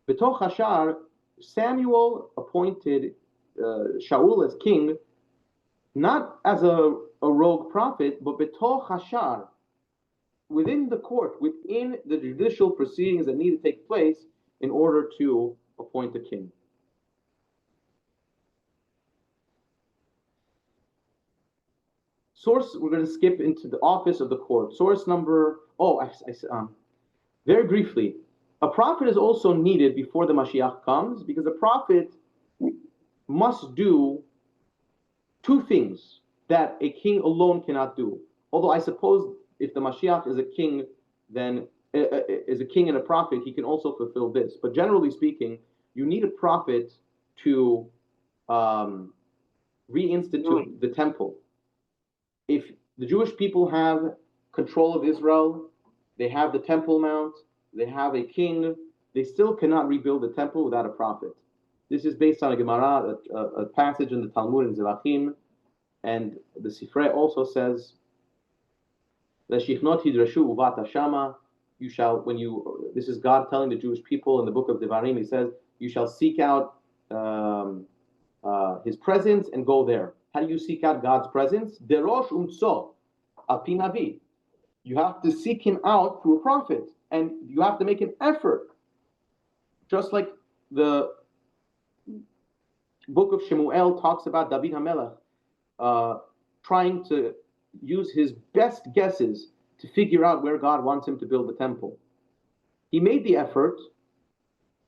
Betoch HaShaar, Samuel appointed Shaul as king, not as a rogue prophet, but Betoch HaShaar, within the court, within the judicial proceedings that need to take place in order to appoint a king. Source, we're going to skip into the office of the court. Source number, very briefly, a prophet is also needed before the Mashiach comes, because a prophet must do two things that a king alone cannot do. Although I suppose if the Mashiach is a king, then is a king and a prophet, he can also fulfill this. But generally speaking, you need a prophet to reinstitute the temple. If the Jewish people have control of Israel, they have the Temple Mount, they have a king, they still cannot rebuild the temple without a prophet. This is based on a Gemara, a passage in the Talmud in Zerachim, and the Sifrei also says, "L'shichnot hidrashu uvata shama." You shall, this is God telling the Jewish people in the book of Devarim. He says, "You shall seek out His presence and go there." How do you seek out God's presence? Derosh umtso al pi navi. You have to seek Him out through a prophet, and you have to make an effort. Just like the book of Shemuel talks about David HaMelech trying to use his best guesses to figure out where God wants him to build the temple. He made the effort.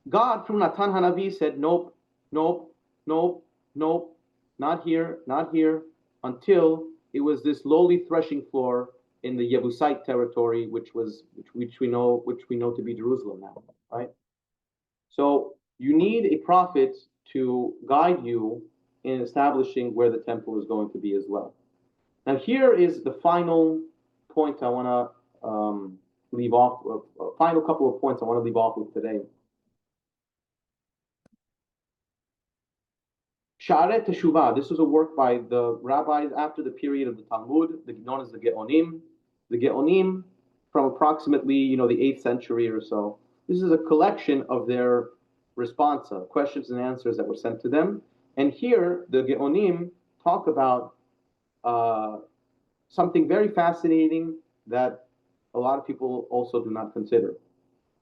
God, through Natan Hanavi, said, nope, nope, nope, nope, not here, not here, until it was this lowly threshing floor in the Yebusite territory, which we know to be Jerusalem now, right? So you need a prophet to guide you in establishing where the temple is going to be as well. Now here is the final point I want to leave off. Final couple of points I want to leave off with today. Shaar Teshuvah. This was a work by the rabbis after the period of the Talmud, known as the Geonim. The Geonim, from approximately the 8th century or so. This is a collection of their responsa, questions and answers that were sent to them. And here, the Geonim talk about something very fascinating that a lot of people also do not consider.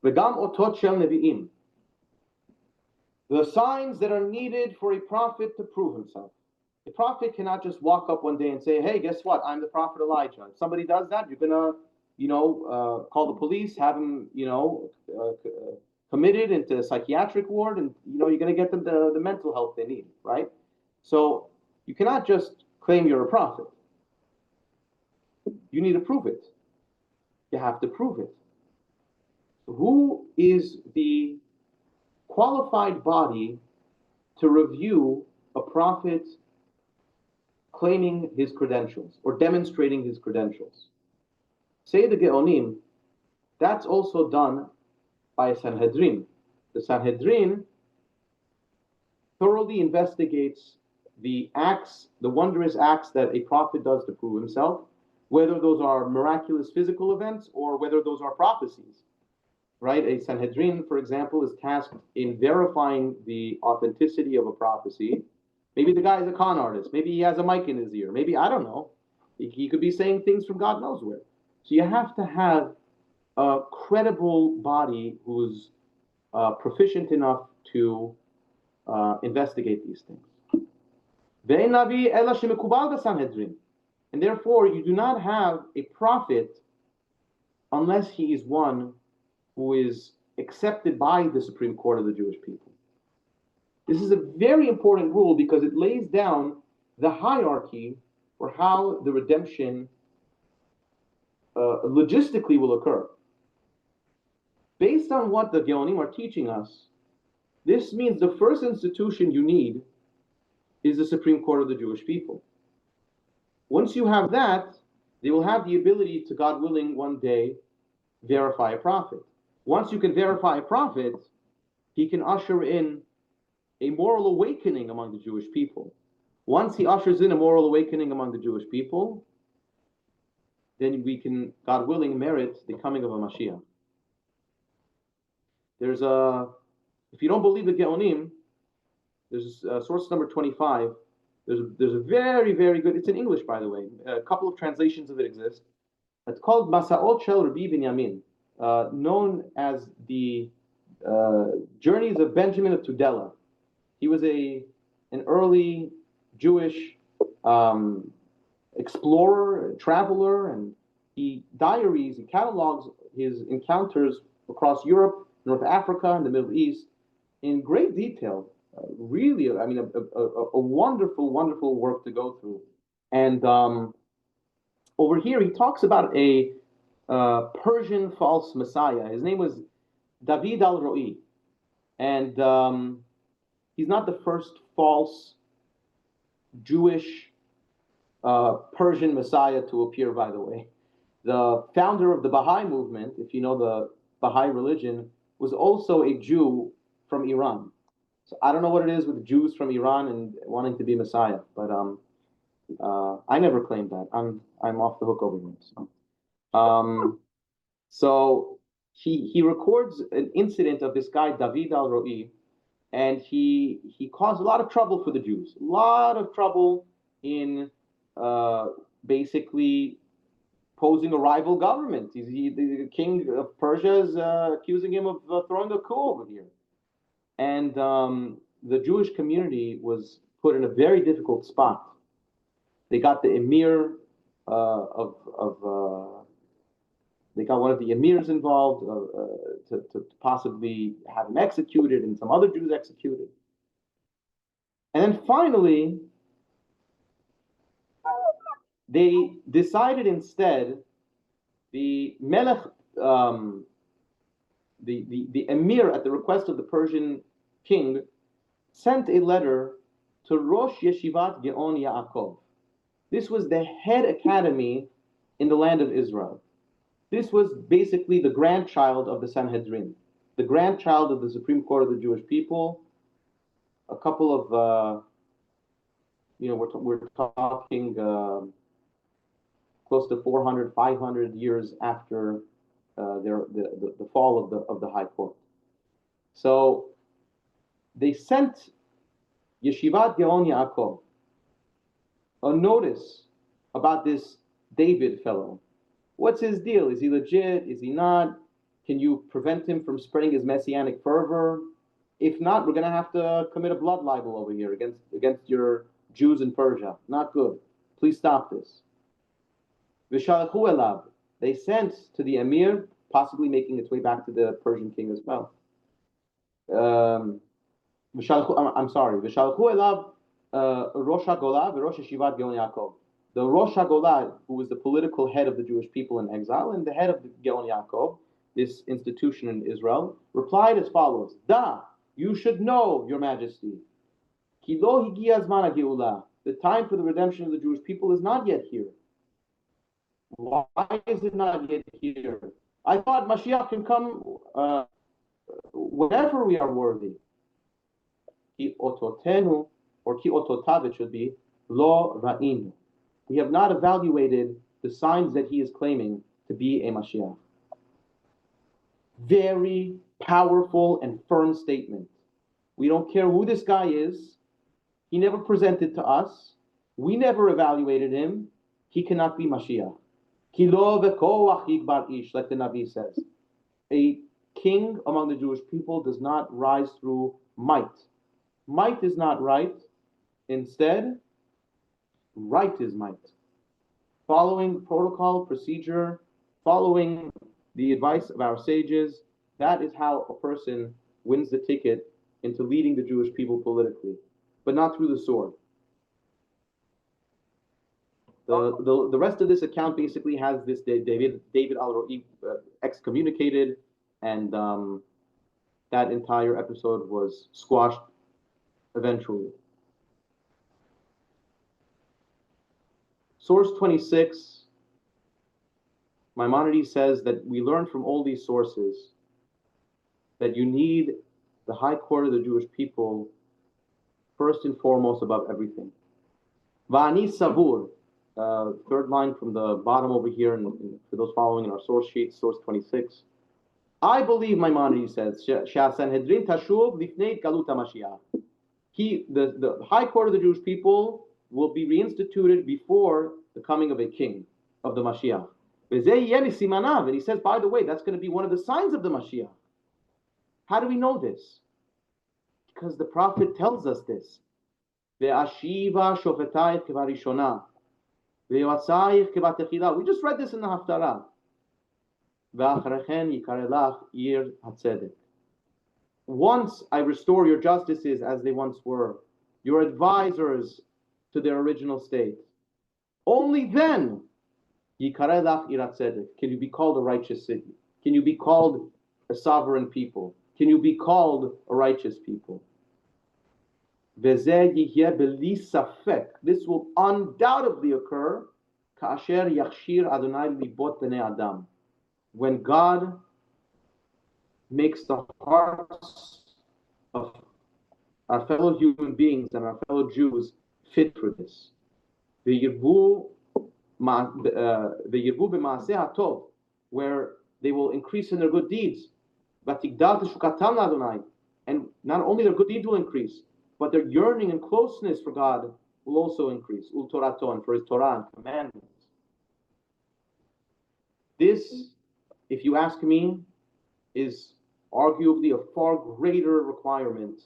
V'gam otot shel nevi'im. The signs that are needed for a prophet to prove himself. A prophet cannot just walk up one day and say, hey, guess what? I'm the prophet Elijah. If somebody does that, you're going to, call the police, have him, committed into a psychiatric ward, and, you're going to get them the mental health they need, right? So you cannot just claim you're a prophet. You need to prove it. You have to prove it. Who is the qualified body to review a prophet claiming his credentials or demonstrating his credentials? Say the Geonim, that's also done by a Sanhedrin. The Sanhedrin thoroughly investigates the acts, the wondrous acts that a prophet does to prove himself, whether those are miraculous physical events or whether those are prophecies. Right? A Sanhedrin, for example, is tasked in verifying the authenticity of a prophecy. Maybe the guy is a con artist. Maybe he has a mic in his ear. Maybe, I don't know. He could be saying things from God knows where. So you have to have a credible body who's proficient enough to investigate these things. And therefore, you do not have a prophet unless he is one who is accepted by the Supreme Court of the Jewish people. This is a very important rule because it lays down the hierarchy for how the redemption logistically will occur. Based on what the Geonim are teaching us, this means the first institution you need is the Supreme Court of the Jewish people. Once you have that, they will have the ability to, God willing, one day verify a prophet. Once you can verify a prophet, he can usher in a moral awakening among the Jewish people. Once he ushers in a moral awakening among the Jewish people, then we can, God willing, merit the coming of a Mashiach. If you don't believe the Geonim, there's source number 25. There's a very, very good, it's in English, by the way. A couple of translations of it exist. It's called Masa'ot Shel Rabbi Binyamin, known as the Journeys of Benjamin of Tudela. He was an early Jewish explorer, traveler, and he catalogs his encounters across Europe, North Africa, and the Middle East in great detail. Really, I mean, a wonderful, wonderful work to go through. And over here, he talks about a Persian false messiah. His name was David al-Ro'i. And he's not the first false Jewish Persian messiah to appear, by the way. The founder of the Baha'i movement, if you know the Baha'i religion, was also a Jew from Iran. So I don't know what it is with Jews from Iran and wanting to be Messiah, but I never claimed that. I'm off the hook over here. So he records an incident of this guy David al-Ro'i, and he caused a lot of trouble for the Jews. A lot of trouble in basically posing a rival government. The king of Persia is accusing him of throwing a coup over here. And the Jewish community was put in a very difficult spot. They got the emir they got one of the emirs involved to possibly have him executed and some other Jews executed. And then finally, they decided instead the Melech, the emir, at the request of the Persian king, sent a letter to Rosh Yeshivat Geon Yaakov. This was the head academy in the land of Israel. This was basically the grandchild of the Sanhedrin, the grandchild of the Supreme Court of the Jewish people. A couple of, we're talking close to 400, 500 years after the fall of the High Court. So they sent Yeshivat Geon Yaakov a notice about this David fellow. What's his deal? Is he legit? Is he not? Can you prevent him from spreading his messianic fervor? If not, we're going to have to commit a blood libel over here against your Jews in Persia. Not good. Please stop this. V'shalchu elav. They sent to the emir, possibly making its way back to the Persian king as well. I'm sorry. V'shalchu elav Rosh HaGolah v'Rosh Yeshivat Geon Yaakov. The Rosh HaGolah, who was the political head of the Jewish people in exile, and the head of the Geon Yaakov, this institution in Israel, replied as follows: Da, you should know, Your Majesty, Ki lo higia zman hageulah. The time for the redemption of the Jewish people is not yet here. Why is it not yet here? I thought Mashiach can come whenever we are worthy. Ki ototenu, or ki ototav, it should be, lo ra'inu. We have not evaluated the signs that he is claiming to be a Mashiach. Very powerful and firm statement. We don't care who this guy is. He never presented to us. We never evaluated him. He cannot be Mashiach. Kilo v'koach yigbar ish, like the Navi says. A king among the Jewish people does not rise through might. Might is not right. Instead, right is might. Following protocol, procedure, following the advice of our sages, that is how a person wins the ticket into leading the Jewish people politically, but not through the sword. The rest of this account basically has this David al-Ro'i excommunicated, and that entire episode was squashed eventually. Source 26, Maimonides says that we learn from all these sources that you need the high court of the Jewish people first and foremost above everything. Va'ani savur, third line from the bottom over here, and for those following in our source sheet, source 26. I believe, Maimonides says, Sanhedrin tashuv lifnei galut HaMashiach. The high court of the Jewish people will be reinstituted before the coming of a king, of the Mashiach. And he says, by the way, that's going to be one of the signs of the Mashiach. How do we know this? Because the prophet tells us this. We just read this in the Haftarah. Once I restore your justices as they once were, your advisors to their original state, only then can you be called a righteous city? Can you be called a sovereign people? Can you be called a righteous people? This will undoubtedly occur when God makes the hearts of our fellow human beings and our fellow Jews fit for this. Where they will increase in their good deeds. And not only their good deeds will increase, but their yearning and closeness for God will also increase. And for His Torah and commandments. This, if you ask me, is arguably a far greater requirement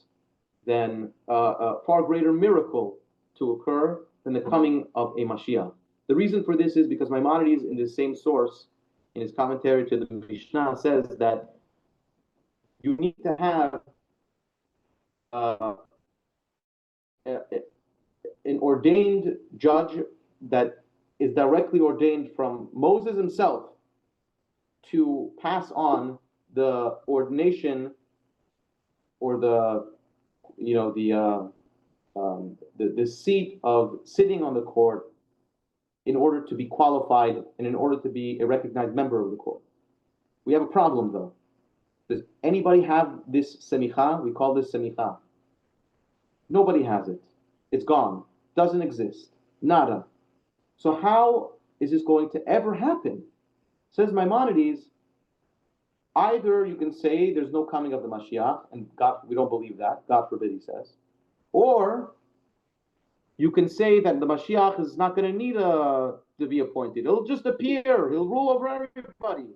than a far greater miracle to occur than the coming of a Mashiach. The reason for this is because Maimonides, in the same source, in his commentary to the Mishnah, says that you need to have an ordained judge that is directly ordained from Moses himself to pass on the ordination or the seat of sitting on the court in order to be qualified and in order to be a recognized member of the court. We have a problem though. Does anybody have this semicha? We call this semicha. Nobody has it. It's gone. Doesn't exist. Nada. So how is this going to ever happen? Says Maimonides, either you can say there's no coming of the Mashiach, and God, we don't believe that. God forbid, he says. Or you can say that the Mashiach is not going to need to be appointed. He'll just appear. He'll rule over everybody.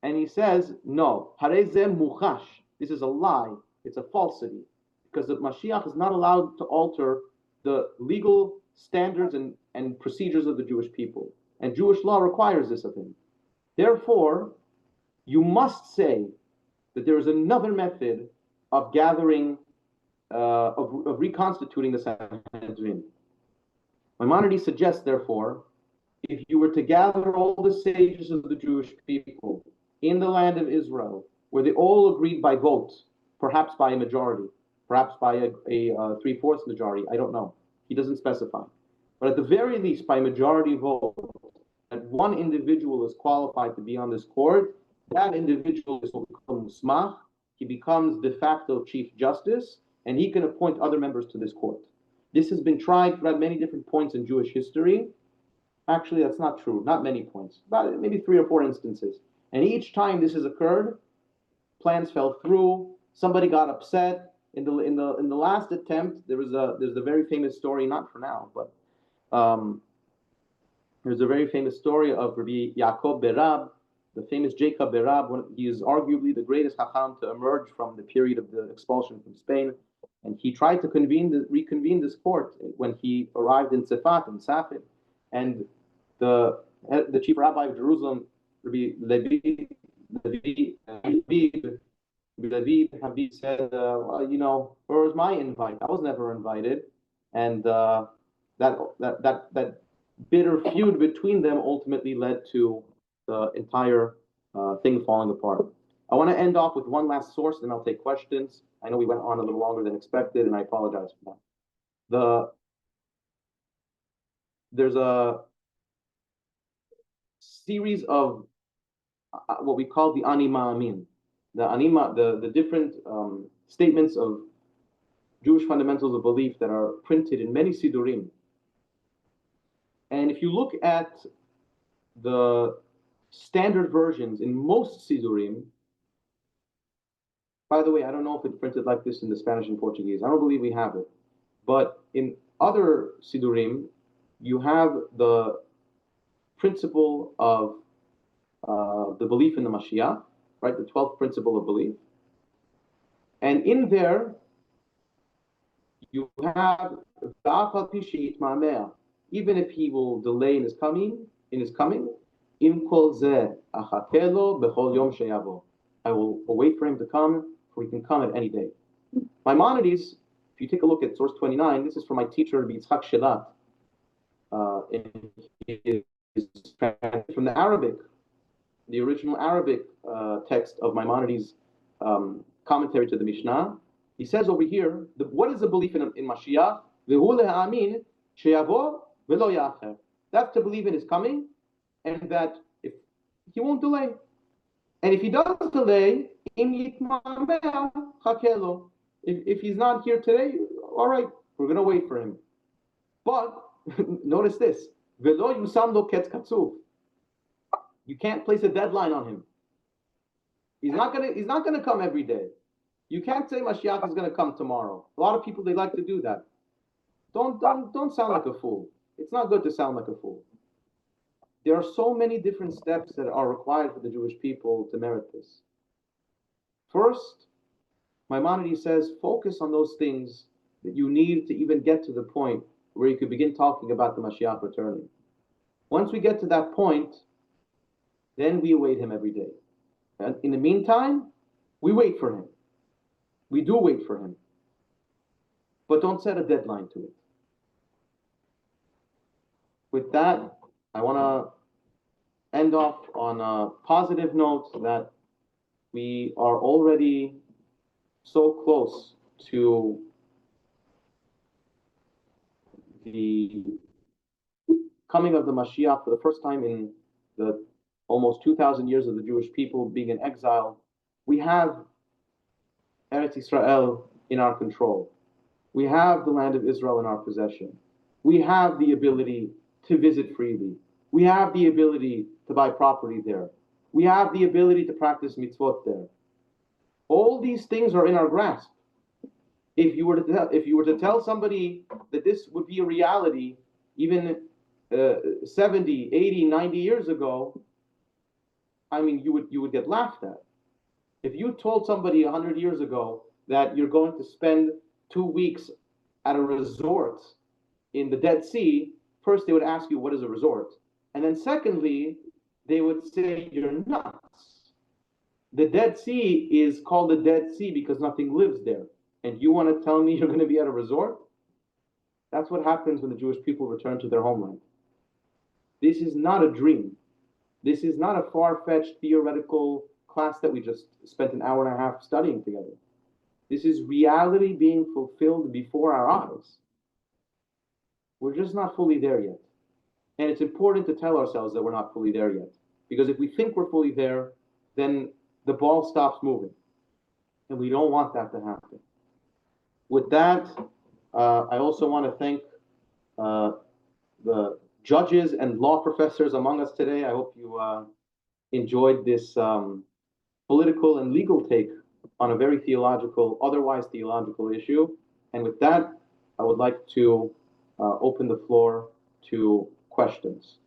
And he says, no. This is a lie. It's a falsity. Because the Mashiach is not allowed to alter the legal standards and procedures of the Jewish people. And Jewish law requires this of him. Therefore, you must say that there is another method of gathering, of reconstituting the Sanhedrin. Maimonides suggests, therefore, if you were to gather all the sages of the Jewish people in the land of Israel, where they all agreed by vote, perhaps by a majority, perhaps by a 3/4 majority, I don't know. He doesn't specify. But at the very least, by majority vote, that one individual is qualified to be on this court, that individual is what we call musmach. He becomes de facto chief justice, and he can appoint other members to this court. This has been tried at many different points in Jewish history. Actually, that's not true. Not many points, but maybe 3 or 4 instances. And each time this has occurred, plans fell through. Somebody got upset. In the last attempt, there's a very famous story, not for now, but there's a very famous story of Rabbi Yaakov Berab, the famous Jacob Berab. He is arguably the greatest Chacham to emerge from the period of the expulsion from Spain. And he tried to reconvene this court when he arrived in Tzefat and Safed. And the chief rabbi of Jerusalem, Rabbi Levi Habib said, well, where was my invite? I was never invited. And that bitter feud between them ultimately led to the entire thing falling apart. I want to end off with one last source, then I'll take questions. I know we went on a little longer than expected, and I apologize for that. There's a series of what we call the Ani Ma'amin, the different statements of Jewish fundamentals of belief that are printed in many sidurim. And if you look at the standard versions in most sidurim, by the way, I don't know if it's printed like this in the Spanish and Portuguese. I don't believe we have it. But in other sidurim, you have the principle of the belief in the Mashiach, right? The 12th principle of belief. And in there, you have even if he will delay in his coming, I will wait for him to come, for he can come at any day. Maimonides, if you take a look at source 29, this is from my teacher, Rabbi Yitzchak Shelat, from the Arabic, the original Arabic text of Maimonides' commentary to the Mishnah. He says over here, what is the belief in Mashiach? That's to believe in his coming, and that if he won't delay. And if he does delay, if he's not here today, all right, we're going to wait for him. But notice this. You can't place a deadline on him. He's not gonna come every day. You can't say Mashiach is gonna come tomorrow. A lot of people, they like to do that. Don't sound like a fool. It's not good to sound like a fool. There are so many different steps that are required for the Jewish people to merit this. First, Maimonides says, focus on those things that you need to even get to the point where you could begin talking about the Mashiach returning. Once we get to that point, then we await him every day. And in the meantime, we wait for him. We do wait for him. But don't set a deadline to it. With that, I want to end off on a positive note that we are already so close to the coming of the Mashiach for the first time in the almost 2,000 years of the Jewish people being in exile. We have Eretz Israel in our control. We have the land of Israel in our possession. We have the ability to visit freely. We have the ability to buy property there. We have the ability to practice mitzvot there. All these things are in our grasp. If you were to tell somebody that this would be a reality, even 70, 80, 90 years ago, I mean, you would get laughed at. If you told somebody 100 years ago that you're going to spend 2 weeks at a resort in the Dead Sea, first they would ask you, what is a resort? And then secondly, they would say, you're nuts. The Dead Sea is called the Dead Sea because nothing lives there. And you want to tell me you're going to be at a resort? That's what happens when the Jewish people return to their homeland. This is not a dream. This is not a far-fetched theoretical class that we just spent an hour and a half studying together. This is reality being fulfilled before our eyes. We're just not fully there yet. And it's important to tell ourselves that we're not fully there yet. Because if we think we're fully there, then the ball stops moving. And we don't want that to happen. With that, I also want to thank the judges and law professors among us today. I hope you enjoyed this political and legal take on a very theological, otherwise theological issue. And with that, I would like to open the floor to questions.